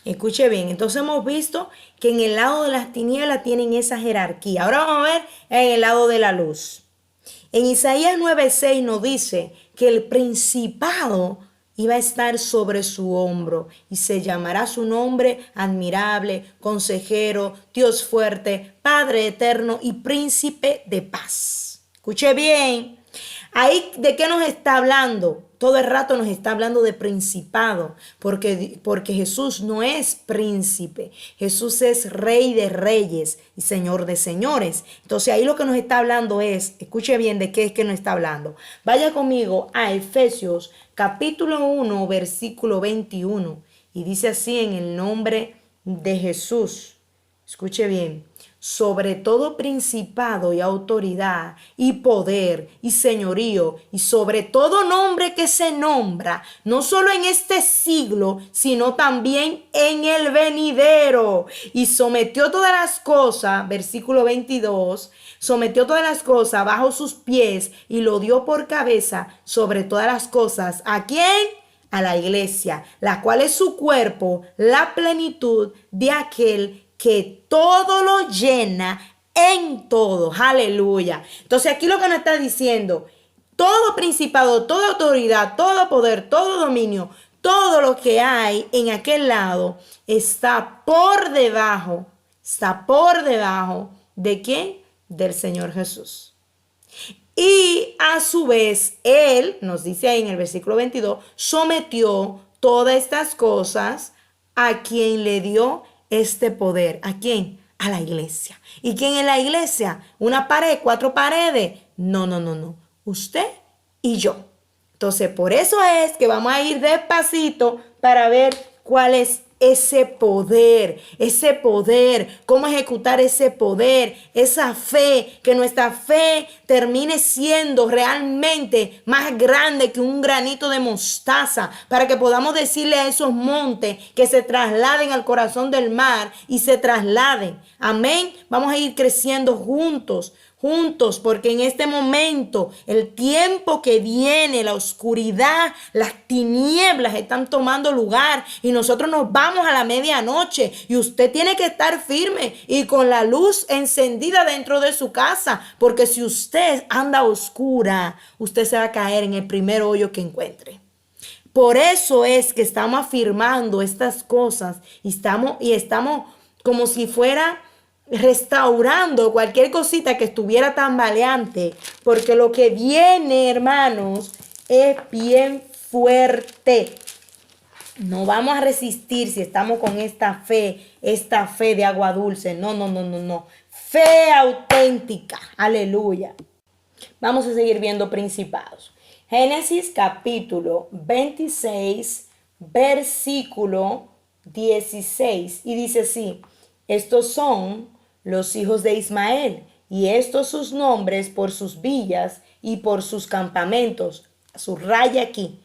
Speaker 1: Escuche bien, entonces hemos visto que en el lado de las tinieblas tienen esa jerarquía. Ahora vamos a ver en el lado de la luz. En Isaías 9:6 nos dice que el principado iba a estar sobre su hombro y se llamará su nombre admirable, consejero, Dios fuerte, Padre eterno y príncipe de paz. Escuche bien. Ahí, ¿de qué nos está hablando? Todo el rato nos está hablando de principado, porque Jesús no es príncipe, Jesús es rey de reyes y señor de señores. Entonces ahí lo que nos está hablando es, escuche bien de qué es que nos está hablando. Vaya conmigo a Efesios capítulo 1, versículo 21, y dice así en el nombre de Jesús. Escuche bien. Sobre todo principado y autoridad y poder y señorío y sobre todo nombre que se nombra, no solo en este siglo, sino también en el venidero. Y sometió todas las cosas, versículo 22, sometió todas las cosas bajo sus pies y lo dio por cabeza sobre todas las cosas. ¿A quién? A la iglesia, la cual es su cuerpo, la plenitud de aquel que todo lo llena en todo. Aleluya. Entonces aquí lo que nos está diciendo, todo principado, toda autoridad, todo poder, todo dominio, todo lo que hay en aquel lado está por debajo ¿de quién? Del Señor Jesús. Y a su vez, Él, nos dice ahí en el versículo 22, sometió todas estas cosas a quien le dio este poder. ¿A quién? A la iglesia. ¿Y quién es la iglesia? ¿Una pared? ¿4 paredes? No. Usted y yo. Entonces, por eso es que vamos a ir despacito para ver cuál es ese poder, cómo ejecutar ese poder, esa fe, que nuestra fe termine siendo realmente más grande que un granito de mostaza, para que podamos decirle a esos montes que se trasladen al corazón del mar y se trasladen. Amén. Vamos a ir creciendo juntos, porque en este momento, el tiempo que viene, la oscuridad, las tinieblas están tomando lugar y nosotros nos vamos a la medianoche y usted tiene que estar firme y con la luz encendida dentro de su casa, porque si usted anda oscura, usted se va a caer en el primer hoyo que encuentre. Por eso es que estamos afirmando estas cosas y estamos como si fuera restaurando cualquier cosita que estuviera tambaleante, porque lo que viene, hermanos, es bien fuerte. No vamos a resistir si estamos con esta fe de agua dulce. No. Fe auténtica. Aleluya. Vamos a seguir viendo principados. Génesis capítulo 26, versículo 16. Y dice así: estos son los hijos de Ismael, y estos sus nombres por sus villas y por sus campamentos. Subraya aquí: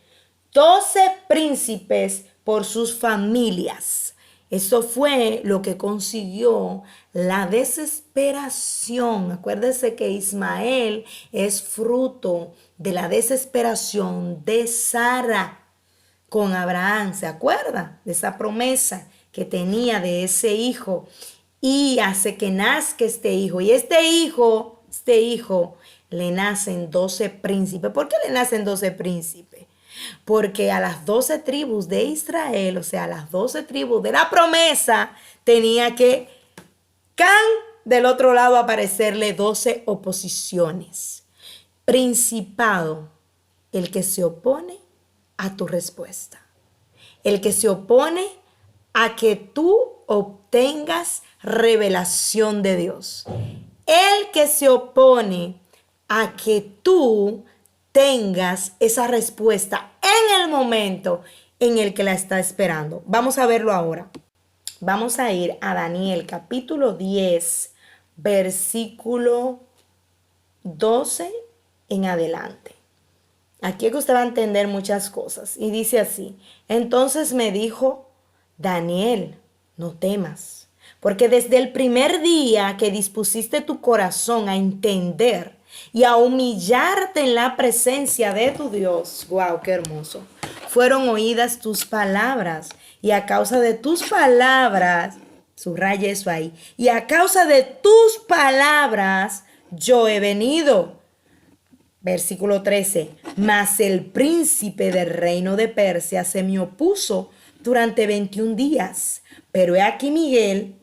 Speaker 1: 12 príncipes por sus familias. Eso fue lo que consiguió la desesperación. Acuérdese que Ismael es fruto de la desesperación de Sara con Abraham. ¿Se acuerda de esa promesa que tenía de ese hijo? Y hace que nazca este hijo. Y este hijo le nacen 12 príncipes. ¿Por qué le nacen 12 príncipes? Porque a las 12 tribus de Israel, o sea, a las 12 tribus de la promesa, tenía que del otro lado aparecerle 12 oposiciones. Principado, el que se opone a tu respuesta. El que se opone a que tú obtengas revelación de Dios. El que se opone a que tú tengas esa respuesta en el momento en el que la está esperando. Vamos a verlo ahora. Vamos a ir a Daniel capítulo 10, versículo 12 en adelante. Aquí es que usted va a entender muchas cosas. Y dice así: entonces me dijo, Daniel, no temas, porque desde el primer día que dispusiste tu corazón a entender y a humillarte en la presencia de tu Dios, wow, qué hermoso, fueron oídas tus palabras, y a causa de tus palabras, subraya eso ahí, y a causa de tus palabras yo he venido. Versículo 13. Mas el príncipe del reino de Persia se me opuso durante 21 días. Pero he aquí Miguel,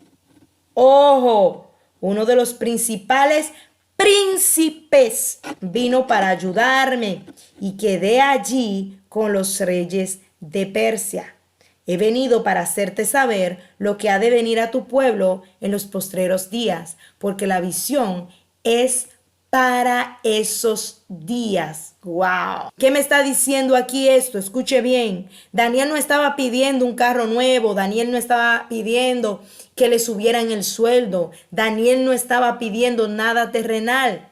Speaker 1: ojo, uno de los principales príncipes, vino para ayudarme y quedé allí con los reyes de Persia. He venido para hacerte saber lo que ha de venir a tu pueblo en los postreros días, porque la visión es para esos días. ¡Wow! ¿Qué me está diciendo aquí esto? Escuche bien. Daniel no estaba pidiendo un carro nuevo. Daniel no estaba pidiendo que le subieran el sueldo. Daniel no estaba pidiendo nada terrenal.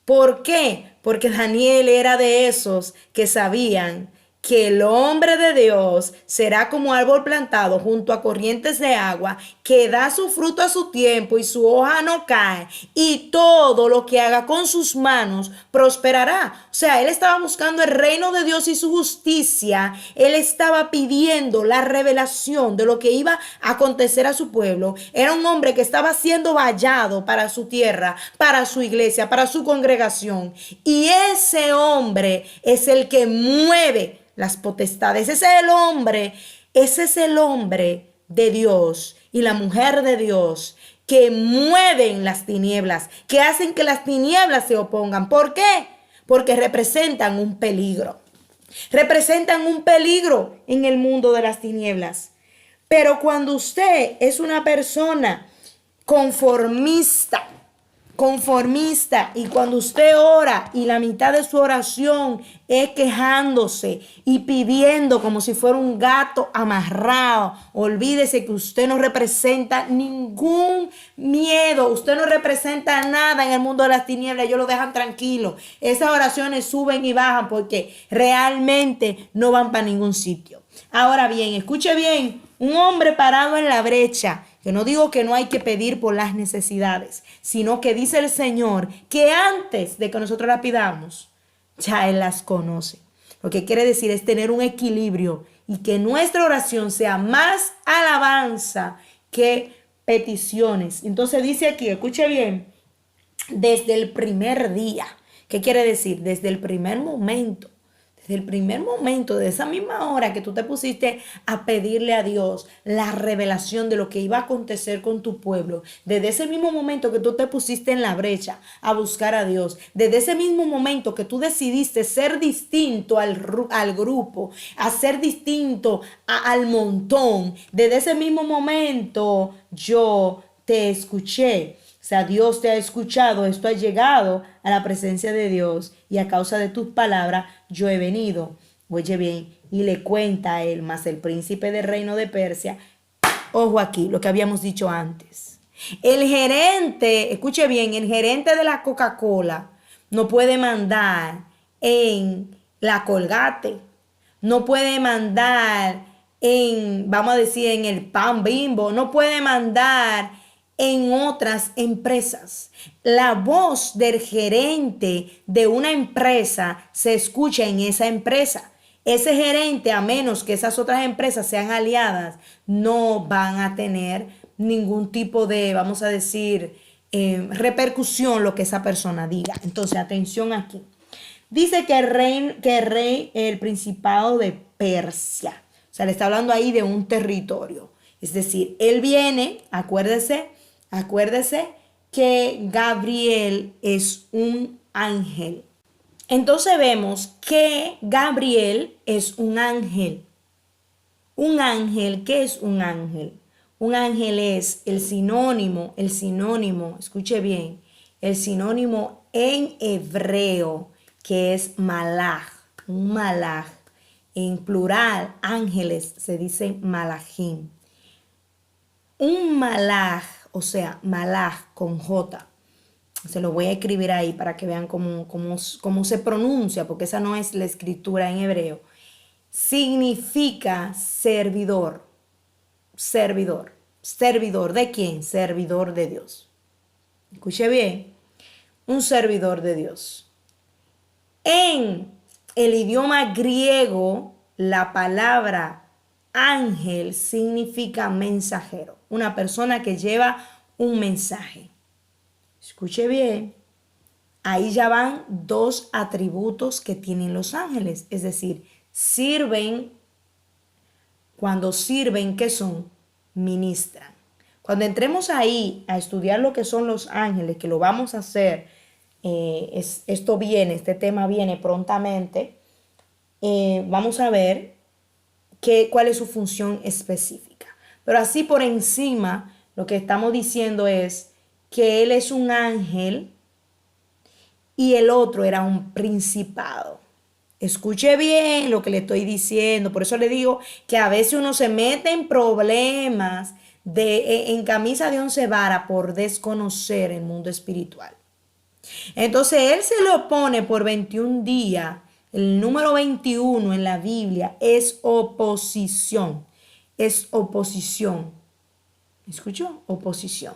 Speaker 1: ¿Por qué? Porque Daniel era de esos que sabían que el hombre de Dios será como árbol plantado junto a corrientes de agua, que da su fruto a su tiempo y su hoja no cae, y todo lo que haga con sus manos prosperará. O sea, él estaba buscando el reino de Dios y su justicia. Él estaba pidiendo la revelación de lo que iba a acontecer a su pueblo. Era un hombre que estaba siendo vallado para su tierra, para su iglesia, para su congregación. Y ese hombre es el que mueve las potestades. Ese es el hombre de Dios y la mujer de Dios que mueven las tinieblas, que hacen que las tinieblas se opongan. ¿Por qué? Porque representan un peligro. Representan un peligro en el mundo de las tinieblas. Pero cuando usted es una persona conformista, y cuando usted ora y la mitad de su oración es quejándose y pidiendo como si fuera un gato amarrado, olvídese que usted no representa ningún miedo, usted no representa nada en el mundo de las tinieblas. Ellos lo dejan tranquilo. Esas oraciones suben y bajan porque realmente no van para ningún sitio. Ahora bien, escuche bien, un hombre parado en la brecha, que no digo que no hay que pedir por las necesidades, sino que dice el Señor que antes de que nosotros las pidamos, ya Él las conoce. Lo que quiere decir es tener un equilibrio y que nuestra oración sea más alabanza que peticiones. Entonces dice aquí, escuche bien, desde el primer día. ¿Qué quiere decir? Desde el primer momento. Desde el primer momento, de esa misma hora que tú te pusiste a pedirle a Dios la revelación de lo que iba a acontecer con tu pueblo, desde ese mismo momento que tú te pusiste en la brecha a buscar a Dios, desde ese mismo momento que tú decidiste ser distinto al grupo, a ser distinto al montón, desde ese mismo momento yo te escuché. O sea, Dios te ha escuchado, esto ha llegado a la presencia de Dios y a causa de tus palabras yo he venido. Oye bien, y le cuenta a él, más el príncipe del reino de Persia. Ojo aquí, lo que habíamos dicho antes. El gerente, escuche bien, el gerente de la Coca-Cola no puede mandar en la Colgate, no puede mandar en, vamos a decir, en el Pan Bimbo, no puede mandar en otras empresas. La voz del gerente de una empresa se escucha en esa empresa. Ese gerente, a menos que esas otras empresas sean aliadas, no van a tener ningún tipo de, vamos a decir, repercusión lo que esa persona diga. Entonces, atención aquí. Dice que el principado de Persia, o sea, le está hablando ahí de un territorio. Es decir, él viene, acuérdese que Gabriel es un ángel. Entonces vemos que Gabriel es un ángel. Un ángel, ¿qué es un ángel? Un ángel es el sinónimo, escuche bien, el sinónimo en hebreo, que es malaj, un malaj. En plural, ángeles, se dice malajim. Un malaj, o sea, malaj con J. Se lo voy a escribir ahí para que vean cómo se pronuncia, porque esa no es la escritura en hebreo. Significa servidor. Servidor. ¿Servidor de quién? Servidor de Dios. Escuche bien. Un servidor de Dios. En el idioma griego, la palabra ángel significa mensajero. Una persona que lleva un mensaje. Escuche bien. Ahí ya van dos atributos que tienen los ángeles. Es decir, sirven. Cuando sirven, ¿qué son? Ministran. Cuando entremos ahí a estudiar lo que son los ángeles, que lo vamos a hacer, este tema viene prontamente, vamos a ver cuál es su función específica. Pero así por encima, lo que estamos diciendo es que él es un ángel y el otro era un principado. Escuche bien lo que le estoy diciendo. Por eso le digo que a veces uno se mete en problemas en camisa de 11 varas por desconocer el mundo espiritual. Entonces él se lo pone por 21 días. El número 21 en la Biblia es oposición. Es oposición. ¿Escuchó? Oposición.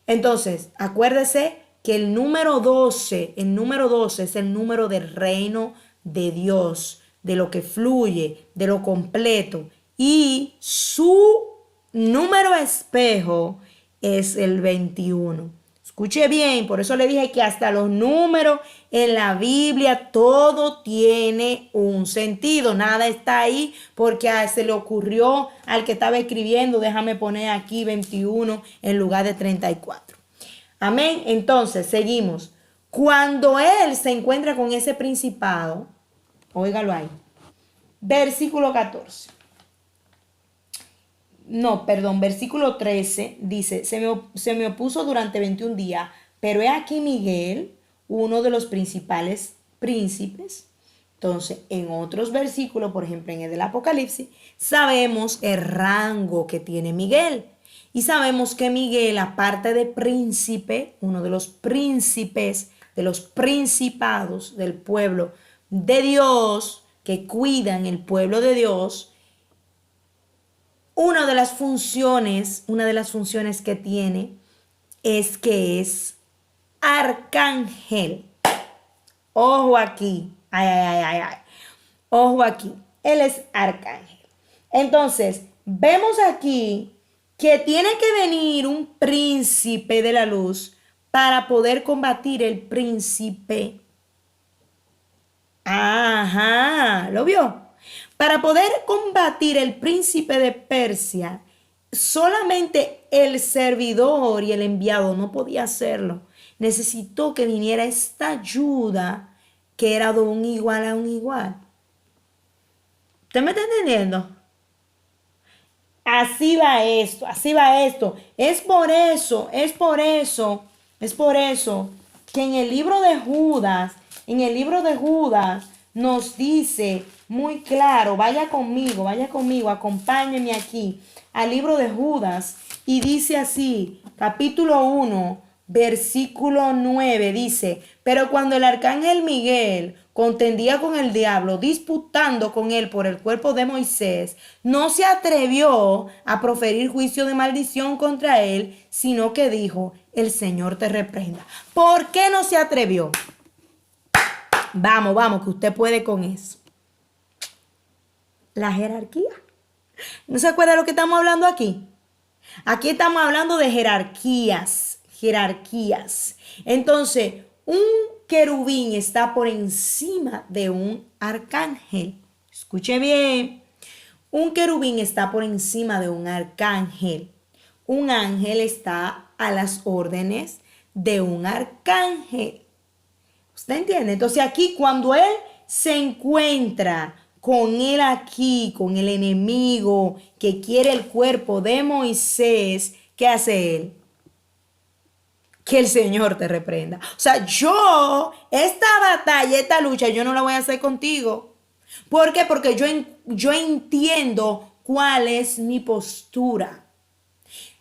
Speaker 1: Entonces, acuérdese que el número 12 es el número del reino de Dios, de lo que fluye, de lo completo. Y su número espejo es el 21. Escuche bien, por eso le dije que hasta los números en la Biblia todo tiene un sentido. Nada está ahí porque se le ocurrió al que estaba escribiendo, déjame poner aquí 21 en lugar de 34. Amén. Entonces, seguimos. Cuando él se encuentra con ese principado, óigalo ahí, versículo 14. No, perdón, versículo 13 dice, se me opuso durante 21 días, pero he aquí Miguel, uno de los principales príncipes. Entonces, en otros versículos, por ejemplo, en el del Apocalipsis, sabemos el rango que tiene Miguel. Y sabemos que Miguel, aparte de príncipe, uno de los príncipes, de los principados del pueblo de Dios, que cuidan el pueblo de Dios, una de las funciones que tiene es que es arcángel. Ojo aquí. Ay. Ojo aquí. Él es arcángel. Entonces, vemos aquí que tiene que venir un príncipe de la luz para poder combatir el príncipe. Ajá, ¿lo vio? Para poder combatir el príncipe de Persia, solamente el servidor y el enviado no podía hacerlo. Necesitó que viniera esta ayuda que era de un igual a un igual. ¿Usted me está entendiendo? Así va esto, así va esto. Es por eso que en el libro de Judas nos dice muy claro, vaya conmigo, acompáñenme aquí al libro de Judas y dice así, capítulo 1, versículo 9, dice, pero cuando el arcángel Miguel contendía con el diablo, disputando con él por el cuerpo de Moisés, no se atrevió a proferir juicio de maldición contra él, sino que dijo, el Señor te reprenda. ¿Por qué no se atrevió? Vamos, que usted puede con eso. La jerarquía. ¿No se acuerda de lo que estamos hablando aquí? Aquí estamos hablando de jerarquías. Entonces, un querubín está por encima de un arcángel. Escuche bien. Un querubín está por encima de un arcángel. Un ángel está a las órdenes de un arcángel. ¿Usted entiende? Entonces aquí cuando él se encuentra con él aquí, con el enemigo que quiere el cuerpo de Moisés, ¿qué hace él? Que el Señor te reprenda. O sea, esta batalla, esta lucha, yo no la voy a hacer contigo. ¿Por qué? Porque yo entiendo cuál es mi postura.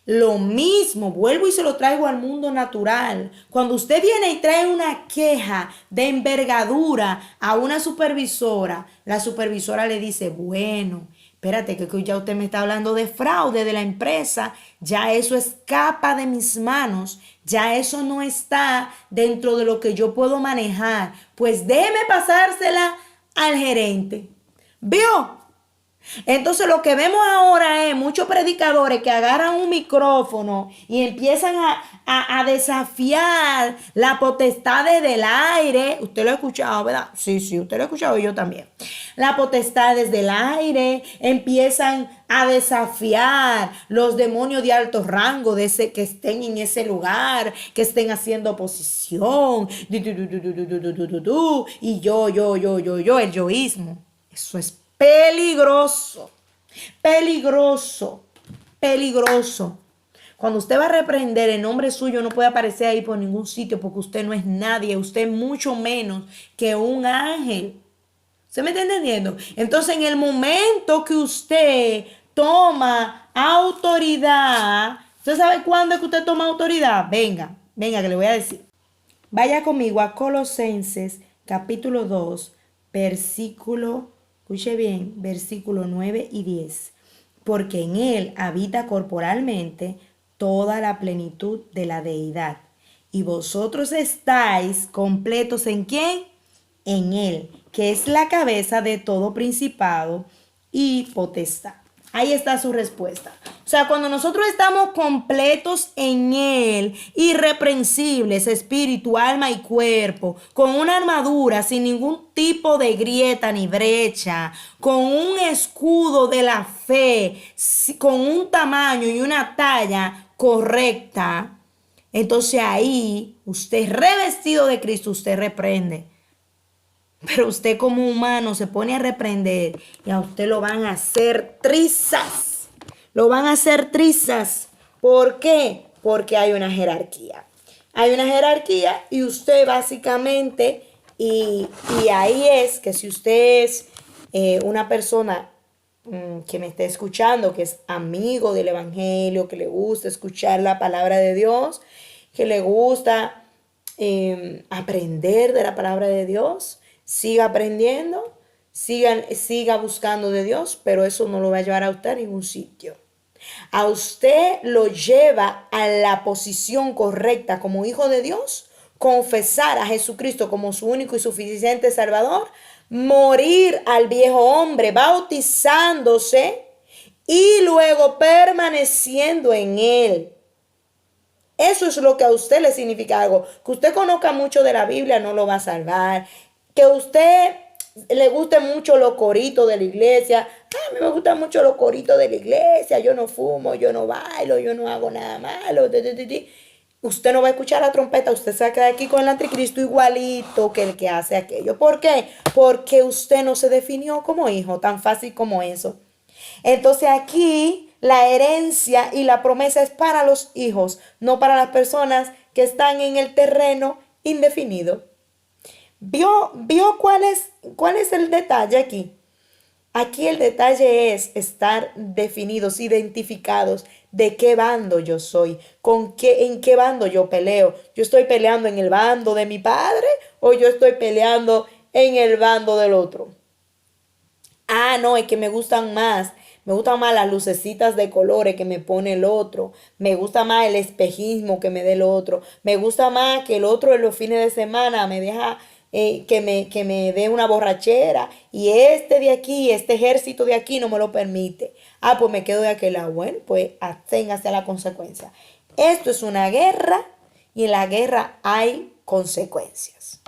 Speaker 1: Lo mismo, vuelvo y se lo traigo al mundo natural. Cuando usted viene y trae una queja de envergadura a una supervisora, la supervisora le dice, bueno, espérate que ya usted me está hablando de fraude de la empresa, ya eso escapa de mis manos, ya eso no está dentro de lo que yo puedo manejar, pues déjeme pasársela al gerente. ¿Vio? Entonces lo que vemos ahora es muchos predicadores que agarran un micrófono y empiezan a desafiar la potestad del aire. Usted lo ha escuchado, ¿verdad? Sí, usted lo ha escuchado y yo también. La potestad del aire, empiezan a desafiar los demonios de alto rango de ese, que estén en ese lugar, que estén haciendo oposición. Y yo, el yoísmo. Eso es peligroso, peligroso, peligroso. Cuando usted va a reprender, el nombre suyo no puede aparecer ahí por ningún sitio porque usted no es nadie, usted es mucho menos que un ángel. ¿Se me está entendiendo? Entonces, en el momento que usted toma autoridad, ¿usted sabe cuándo es que usted toma autoridad? Venga, que le voy a decir. Vaya conmigo a Colosenses capítulo 2, versículo, escuche bien, versículo 9 y 10. Porque en él habita corporalmente toda la plenitud de la deidad. Y vosotros estáis completos ¿en quién? En él, que es la cabeza de todo principado y potestad. Ahí está su respuesta. O sea, cuando nosotros estamos completos en Él, irreprensibles, espíritu, alma y cuerpo, con una armadura sin ningún tipo de grieta ni brecha, con un escudo de la fe, con un tamaño y una talla correcta, entonces ahí usted revestido de Cristo, usted reprende. Pero usted como humano se pone a reprender y a usted lo van a hacer trizas. Lo van a hacer trizas. ¿Por qué? Porque hay una jerarquía. Hay una jerarquía y usted básicamente, y ahí es que si usted es una persona que me esté escuchando, que es amigo del evangelio, que le gusta escuchar la palabra de Dios, que le gusta aprender de la palabra de Dios, siga aprendiendo, siga buscando de Dios, pero eso no lo va a llevar a usted a ningún sitio. A usted lo lleva a la posición correcta como hijo de Dios, confesar a Jesucristo como su único y suficiente Salvador, morir al viejo hombre bautizándose y luego permaneciendo en él. Eso es lo que a usted le significa algo. Que usted conozca mucho de la Biblia no lo va a salvar. Que usted le guste mucho los coritos de la iglesia. A mí me gustan mucho los coritos de la iglesia. Yo no fumo, yo no bailo, yo no hago nada malo. Usted no va a escuchar la trompeta. Usted se va a quedar aquí con el anticristo igualito que el que hace aquello. ¿Por qué? Porque usted no se definió como hijo. Tan fácil como eso. Entonces aquí la herencia y la promesa es para los hijos, no para las personas que están en el terreno indefinido. ¿Vio cuál es el detalle aquí? Aquí el detalle es estar definidos, identificados de qué bando yo soy, en qué bando yo peleo. ¿Yo estoy peleando en el bando de mi padre o yo estoy peleando en el bando del otro? Ah, no, es que me gustan más las lucecitas de colores que me pone el otro. Me gusta más el espejismo que me dé el otro. Me gusta más que el otro en los fines de semana me deja que me dé una borrachera. Y este de aquí, este ejército de aquí no me lo permite. Ah, pues me quedo de aquel lado. Bueno, pues aténgase a la consecuencia. Esto es una guerra y en la guerra hay consecuencias.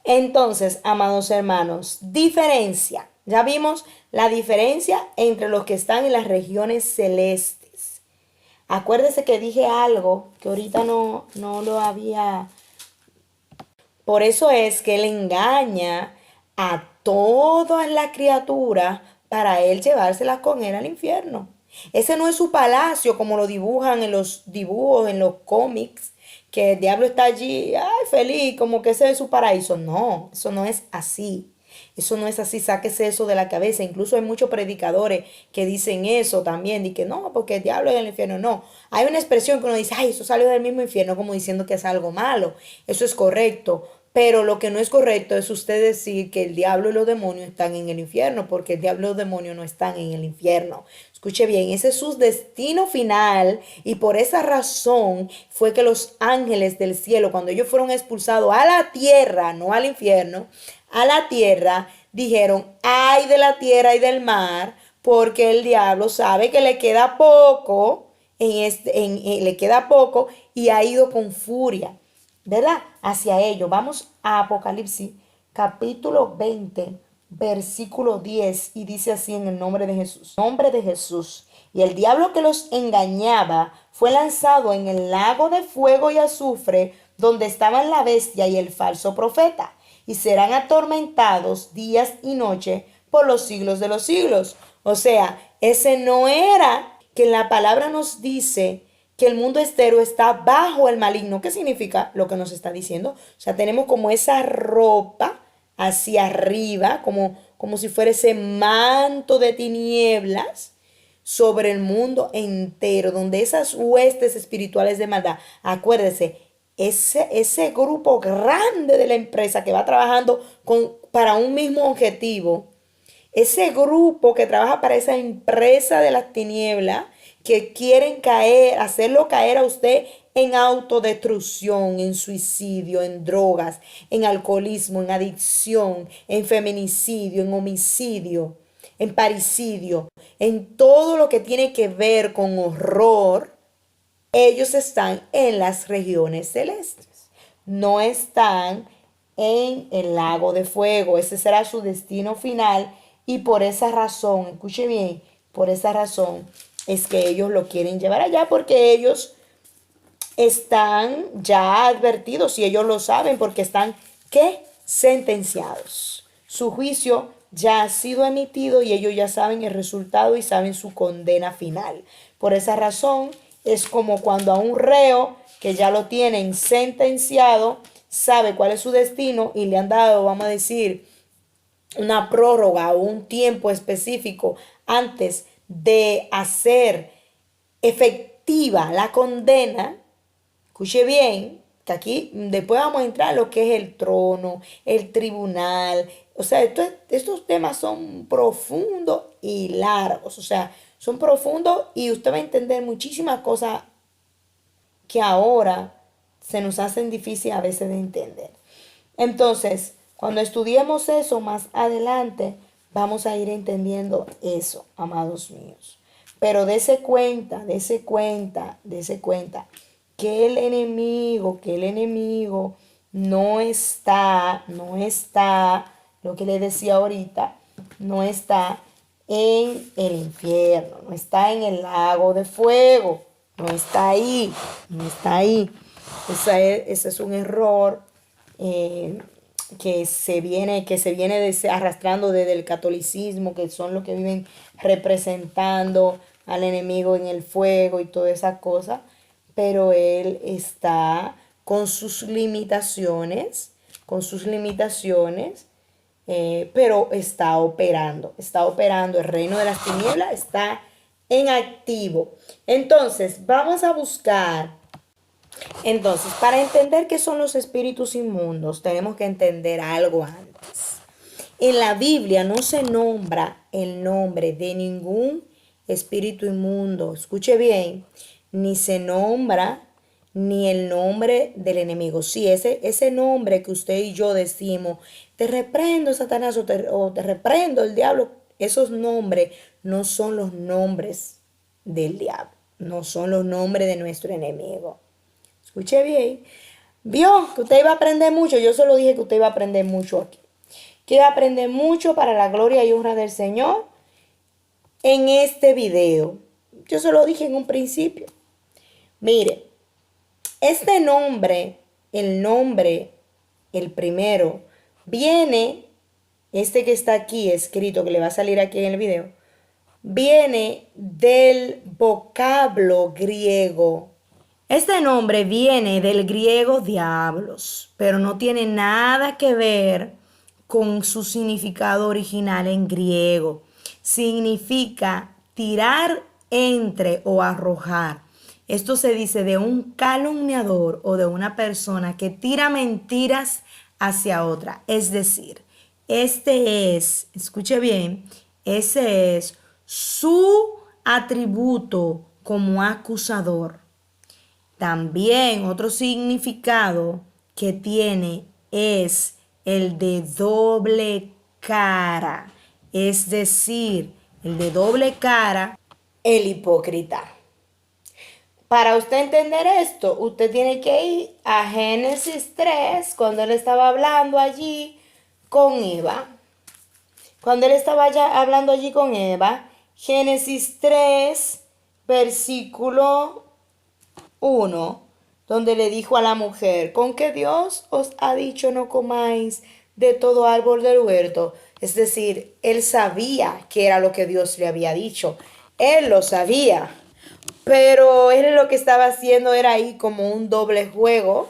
Speaker 1: Entonces, amados hermanos, diferencia. Ya vimos la diferencia entre los que están en las regiones celestes. Acuérdese que dije algo que ahorita no lo había. Por eso es que él engaña a todas las criaturas para él llevárselas con él al infierno. Ese no es su palacio como lo dibujan en los dibujos, en los cómics, que el diablo está allí, ay, feliz, como que ese es su paraíso. No, eso no es así. Eso no es así, sáquese eso de la cabeza. Incluso hay muchos predicadores que dicen eso también, y que no, porque el diablo es el infierno. No, hay una expresión que uno dice, ay, eso salió del mismo infierno, como diciendo que es algo malo. Eso es correcto. Pero lo que no es correcto es usted decir que el diablo y los demonios están en el infierno, porque el diablo y los demonios no están en el infierno. Escuche bien, ese es su destino final y por esa razón fue que los ángeles del cielo, cuando ellos fueron expulsados a la tierra, no al infierno, a la tierra, dijeron, ay de la tierra y del mar, porque el diablo sabe que le queda poco, le queda poco y ha ido con furia, ¿verdad? Hacia ellos. Vamos a Apocalipsis capítulo 20 versículo 10 y dice así en el nombre de Jesús. Nombre de Jesús. Y el diablo que los engañaba fue lanzado en el lago de fuego y azufre donde estaban la bestia y el falso profeta. Y serán atormentados días y noche por los siglos de los siglos. O sea, ese no era que la palabra nos dice que el mundo entero está bajo el maligno. ¿Qué significa lo que nos está diciendo? O sea, tenemos como esa ropa hacia arriba, como si fuera ese manto de tinieblas sobre el mundo entero, donde esas huestes espirituales de maldad, acuérdese, ese grupo grande de la empresa que va trabajando para un mismo objetivo, ese grupo que trabaja para esa empresa de las tinieblas, que quieren caer, hacerlo caer a usted en autodestrucción, en suicidio, en drogas, en alcoholismo, en adicción, en feminicidio, en homicidio, en parricidio, en todo lo que tiene que ver con horror. Ellos están en las regiones celestes, no están en el lago de fuego. Ese será su destino final y por esa razón, escuche bien, por esa razón es que ellos lo quieren llevar allá, porque ellos están ya advertidos y ellos lo saben, porque están, ¿qué? Sentenciados. Su juicio ya ha sido emitido y ellos ya saben el resultado y saben su condena final. Por esa razón es como cuando a un reo que ya lo tienen sentenciado, sabe cuál es su destino y le han dado, vamos a decir, una prórroga o un tiempo específico antes de hacer efectiva la condena. Escuche bien, que aquí después vamos a entrar en lo que es el trono, el tribunal. O sea, estos temas son profundos y largos. O sea, son profundos y usted va a entender muchísimas cosas que ahora se nos hacen difíciles a veces de entender. Entonces, cuando estudiemos eso más adelante, vamos a ir entendiendo eso, amados míos. Pero dése cuenta, dése cuenta, dése cuenta que el enemigo no está, lo que le decía ahorita, no está en el infierno, no está en el lago de fuego, no está ahí, no está ahí. Ese es un error que se viene arrastrando desde el catolicismo, que son los que viven representando al enemigo en el fuego y toda esa cosa, pero él está con sus limitaciones, pero está operando, el reino de las tinieblas está en activo. Entonces, vamos a buscar. Entonces, para entender qué son los espíritus inmundos, tenemos que entender algo antes. En la Biblia no se nombra el nombre de ningún espíritu inmundo. Escuche bien, ni se nombra ni el nombre del enemigo. Sí, ese nombre que usted y yo decimos, te reprendo, Satanás, o te reprendo, el diablo, esos nombres no son los nombres del diablo, no son los nombres de nuestro enemigo. Escuche bien. Vio que usted iba a aprender mucho. Yo se lo dije que usted iba a aprender mucho aquí. Que iba a aprender mucho para la gloria y honra del Señor en este video. Yo se lo dije en un principio. Mire, este nombre, el primero, viene, este que está aquí escrito, que le va a salir aquí en el video, viene del vocablo griego. Este nombre viene del griego diablos, pero no tiene nada que ver con su significado original en griego. Significa tirar entre o arrojar. Esto se dice de un calumniador o de una persona que tira mentiras hacia otra. Es decir, escuche bien, ese es su atributo como acusador. También otro significado que tiene es el de doble cara. Es decir, el de doble cara, el hipócrita. Para usted entender esto, usted tiene que ir a Génesis 3, cuando él estaba hablando allí con Eva. Cuando él estaba ya hablando allí con Eva, Génesis 3, versículo 1, donde le dijo a la mujer, ¿con qué Dios os ha dicho no comáis de todo árbol del huerto? Es decir, él sabía que era lo que Dios le había dicho. Él lo sabía. Pero él lo que estaba haciendo era ahí como un doble juego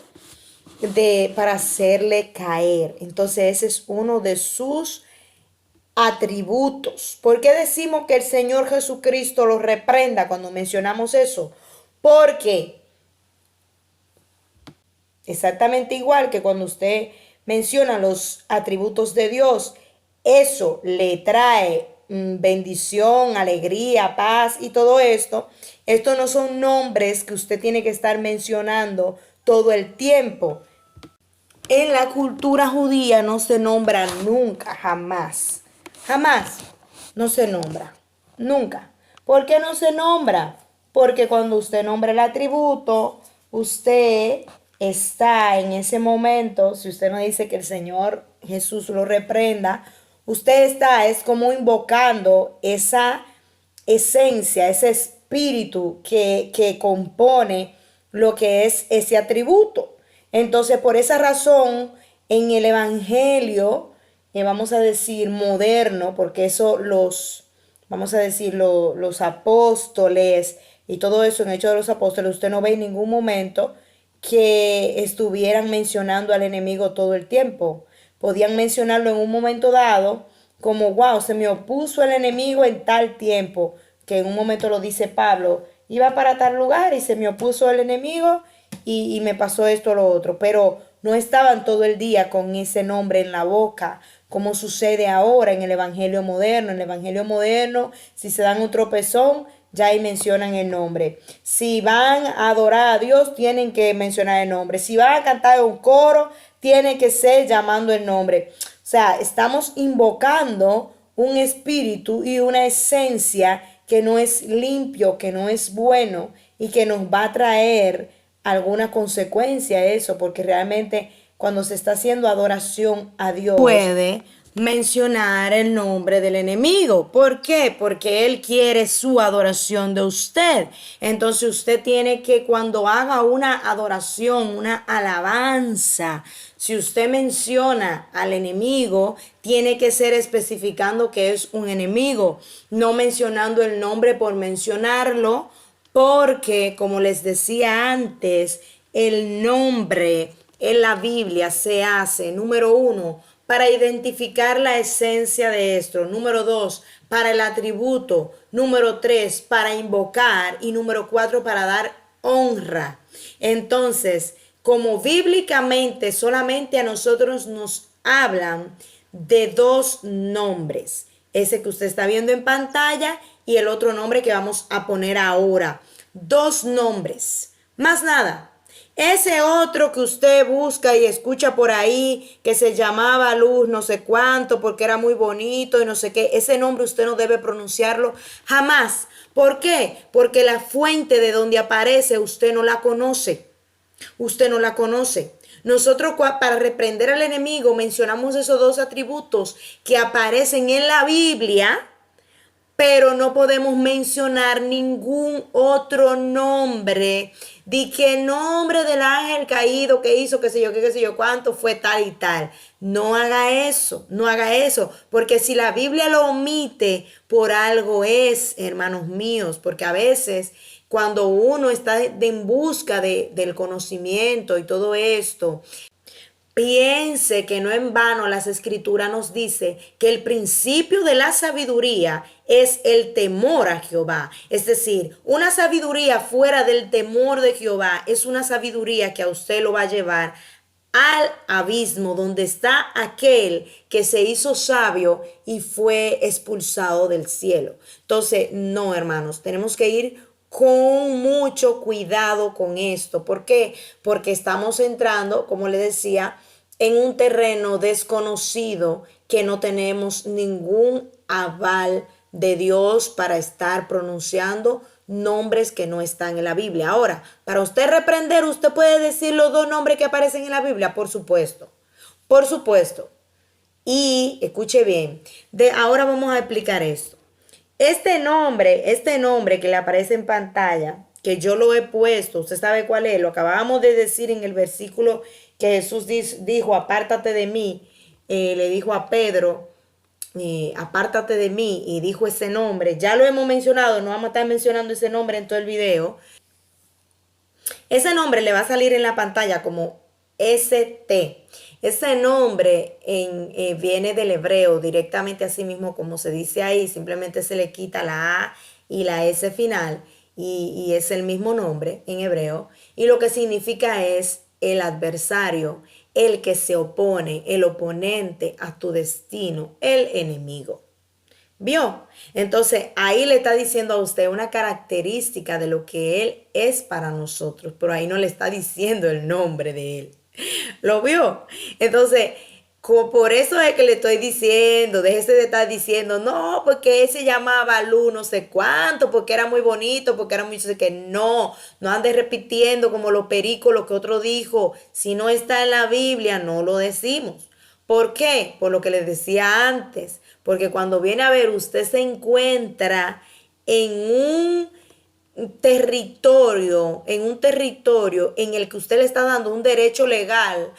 Speaker 1: para hacerle caer. Entonces ese es uno de sus atributos. ¿Por qué decimos que el Señor Jesucristo lo reprenda cuando mencionamos eso? Porque exactamente igual que cuando usted menciona los atributos de Dios, eso le trae bendición, alegría, paz y todo esto. Estos no son nombres que usted tiene que estar mencionando todo el tiempo. En la cultura judía no se nombra nunca, jamás. Jamás no se nombra. Nunca. ¿Por qué no se nombra? Porque cuando usted nombra el atributo, usted está en ese momento, si usted no dice que el Señor Jesús lo reprenda, usted es como invocando esa esencia, ese espíritu que compone lo que es ese atributo. Entonces, por esa razón, en el Evangelio, vamos a decir moderno, porque eso vamos a decir, los apóstoles y todo eso en Hechos de los Apóstoles, usted no ve en ningún momento que estuvieran mencionando al enemigo todo el tiempo. Podían mencionarlo en un momento dado, como, wow, se me opuso el enemigo en tal tiempo, que en un momento lo dice Pablo, iba para tal lugar y se me opuso el enemigo y me pasó esto o lo otro, pero no estaban todo el día con ese nombre en la boca, como sucede ahora en el Evangelio moderno. En el Evangelio moderno, si se dan un tropezón, ya ahí mencionan el nombre. Si van a adorar a Dios, tienen que mencionar el nombre. Si van a cantar un coro, tiene que ser llamando el nombre. O sea, estamos invocando un espíritu y una esencia que no es limpio, que no es bueno y que nos va a traer alguna consecuencia eso, porque realmente cuando se está haciendo adoración a Dios, puede mencionar el nombre del enemigo. ¿Por qué? Porque él quiere su adoración de usted. Entonces usted tiene que, cuando haga una adoración, una alabanza, si usted menciona al enemigo, tiene que ser especificando que es un enemigo, no mencionando el nombre por mencionarlo, porque, como les decía antes, el nombre en la Biblia se hace, número 1, para identificar la esencia de esto. Número 2, para el atributo. Número 3, para invocar. Y número 4, para dar honra. Entonces, como bíblicamente solamente a nosotros nos hablan de 2 nombres. Ese que usted está viendo en pantalla y el otro nombre que vamos a poner ahora. 2 nombres. Más nada. Ese otro que usted busca y escucha por ahí, que se llamaba Luz no sé cuánto, porque era muy bonito y no sé qué, ese nombre usted no debe pronunciarlo jamás. ¿Por qué? Porque la fuente de donde aparece usted no la conoce. Usted no la conoce. Nosotros para reprender al enemigo mencionamos esos 2 atributos que aparecen en la Biblia, pero no podemos mencionar ningún otro nombre. Di que nombre del ángel caído que hizo, qué sé yo, cuánto fue tal y tal. No haga eso, no haga eso, porque si la Biblia lo omite, por algo es, hermanos míos, porque a veces cuando uno está en busca del conocimiento y todo esto, Piense que no en vano las escrituras nos dice que el principio de la sabiduría es el temor a Jehová. Es decir, una sabiduría fuera del temor de Jehová es una sabiduría que a usted lo va a llevar al abismo donde está aquel que se hizo sabio y fue expulsado del cielo. Entonces, no, hermanos, tenemos que ir con mucho cuidado con esto. ¿Por qué? Porque estamos entrando, como le decía, en un terreno desconocido que no tenemos ningún aval de Dios para estar pronunciando nombres que no están en la Biblia. Ahora, para usted reprender, usted puede decir los dos nombres que aparecen en la Biblia, por supuesto. Por supuesto. Y escuche bien, ahora vamos a explicar esto. Este nombre que le aparece en pantalla, que yo lo he puesto, usted sabe cuál es, lo acabamos de decir en el versículo que Jesús dijo, apártate de mí, le dijo a Pedro, apártate de mí, y dijo ese nombre. Ya lo hemos mencionado, no vamos a estar mencionando ese nombre en todo el video. Ese nombre le va a salir en la pantalla como ST. Ese nombre viene del hebreo directamente así mismo como se dice ahí. Simplemente se le quita la A y la S final y es el mismo nombre en hebreo. Y lo que significa es el adversario, el que se opone, el oponente a tu destino, el enemigo. ¿Vio? Entonces ahí le está diciendo a usted una característica de lo que Él es para nosotros, pero ahí no le está diciendo el nombre de Él. ¿Lo vio? Entonces, por eso es que le estoy diciendo, déjese de estar diciendo, no, porque él se llamaba Lu no sé cuánto, porque era muy bonito, porque era muy... que no ande repitiendo como los pericos lo que otro dijo. Si no está en la Biblia, no lo decimos. ¿Por qué? Por lo que les decía antes. Porque cuando viene a ver, usted se encuentra en un territorio en el que usted le está dando un derecho legal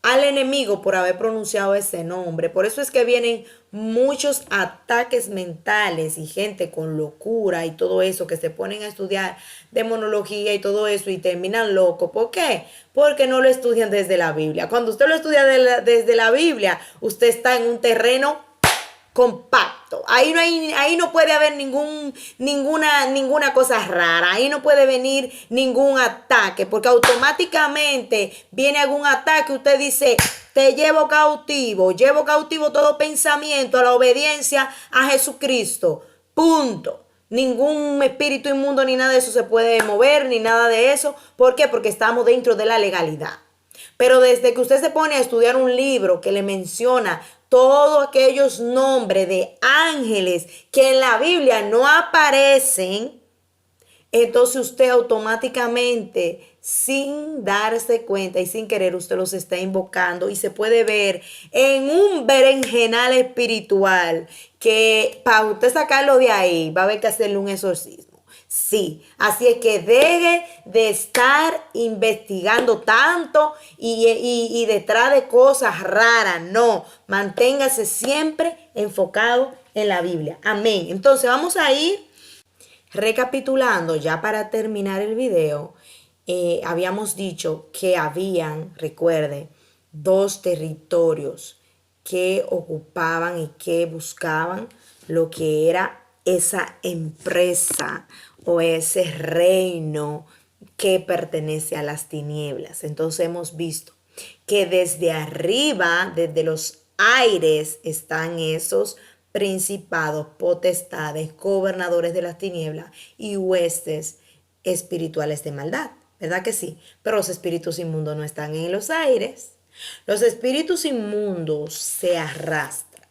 Speaker 1: al enemigo por haber pronunciado ese nombre. Por eso es que vienen muchos ataques mentales y gente con locura y todo eso que se ponen a estudiar demonología y todo eso y terminan locos. ¿Por qué? Porque no lo estudian desde la Biblia. Cuando usted lo estudia desde la Biblia, usted está en un terreno compacto. Ahí no puede haber ninguna cosa rara. Ahí no puede venir ningún ataque, porque automáticamente viene algún ataque. Usted dice, te llevo cautivo todo pensamiento a la obediencia a Jesucristo. Punto. Ningún espíritu inmundo ni nada de eso se puede mover, ni nada de eso. ¿Por qué? Porque estamos dentro de la legalidad. Pero desde que usted se pone a estudiar un libro que le menciona todos aquellos nombres de ángeles que en la Biblia no aparecen, entonces usted automáticamente, sin darse cuenta y sin querer, usted los está invocando y se puede ver en un berenjenal espiritual que para usted sacarlo de ahí va a haber que hacerle un exorcismo. Sí, así es que deje de estar investigando tanto y detrás de cosas raras. No, manténgase siempre enfocado en la Biblia. Amén. Entonces vamos a ir recapitulando ya para terminar el video. Habíamos dicho que habían, recuerde, dos territorios que ocupaban y que buscaban lo que era esa empresa o ese reino que pertenece a las tinieblas. Entonces hemos visto que desde arriba, desde los aires, están esos principados, potestades, gobernadores de las tinieblas y huestes espirituales de maldad. ¿Verdad que sí? Pero los espíritus inmundos no están en los aires. Los espíritus inmundos se arrastran.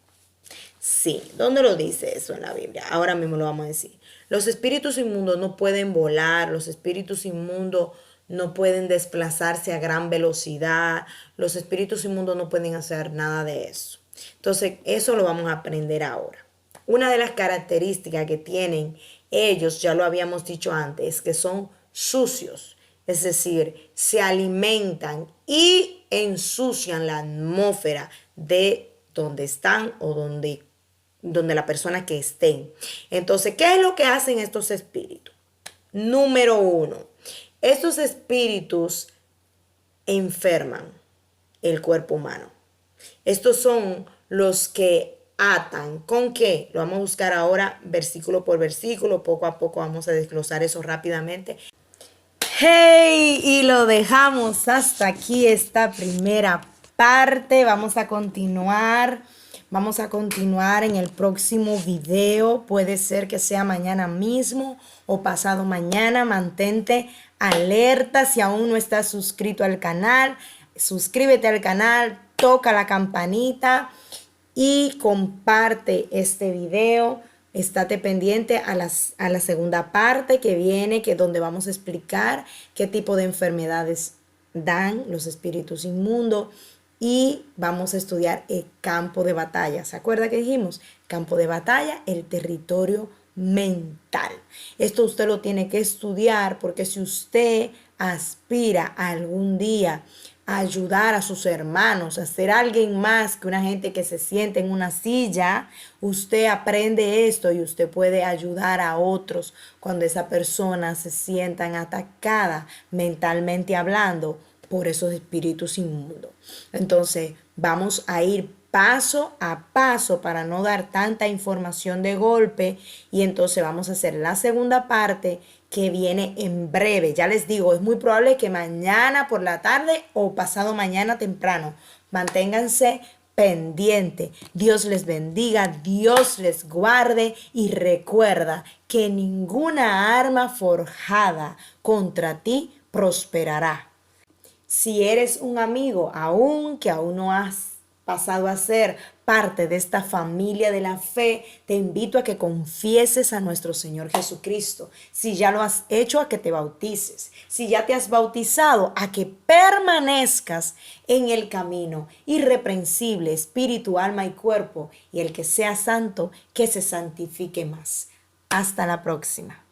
Speaker 1: Sí, ¿dónde lo dice eso en la Biblia? Ahora mismo lo vamos a decir. Los espíritus inmundos no pueden volar, los espíritus inmundos no pueden desplazarse a gran velocidad, los espíritus inmundos no pueden hacer nada de eso. Entonces, eso lo vamos a aprender ahora. Una de las características que tienen ellos, ya lo habíamos dicho antes, es que son sucios, es decir, se alimentan y ensucian la atmósfera de donde están o donde la persona que estén. Entonces, ¿qué es lo que hacen estos espíritus? Número uno, estos espíritus enferman. el cuerpo humano. Estos son los que atan. ¿Con qué? Lo vamos a buscar ahora versículo por versículo. Poco a poco vamos a desglosar eso rápidamente. ¡Hey! Y lo dejamos hasta aquí esta primera parte. Vamos a continuar. Vamos a continuar en el próximo video. Puede ser que sea mañana mismo o pasado mañana. Mantente alerta. Si aún no estás suscrito al canal, suscríbete al canal, toca la campanita y comparte este video. Estate pendiente a la segunda parte que viene, que es donde vamos a explicar qué tipo de enfermedades dan los espíritus inmundos y vamos a estudiar el campo de batalla. ¿Se acuerda que dijimos? Campo de batalla, el territorio mental. Esto usted lo tiene que estudiar porque si usted aspira algún día a ayudar a sus hermanos, a ser alguien más que una gente que se siente en una silla, usted aprende esto y usted puede ayudar a otros cuando esa persona se sientan atacada mentalmente hablando por esos espíritus inmundos. Entonces, vamos a ir paso a paso para no dar tanta información de golpe y entonces vamos a hacer la segunda parte que viene en breve. Ya les digo, es muy probable que mañana por la tarde o pasado mañana temprano. Manténganse pendiente. Dios les bendiga, Dios les guarde y recuerda que ninguna arma forjada contra ti prosperará. Si eres un amigo, aún no has pasado a ser parte de esta familia de la fe, te invito a que confieses a nuestro Señor Jesucristo. Si ya lo has hecho, a que te bautices. Si ya te has bautizado, a que permanezcas en el camino irreprensible, espíritu, alma y cuerpo, y el que sea santo, que se santifique más. Hasta la próxima.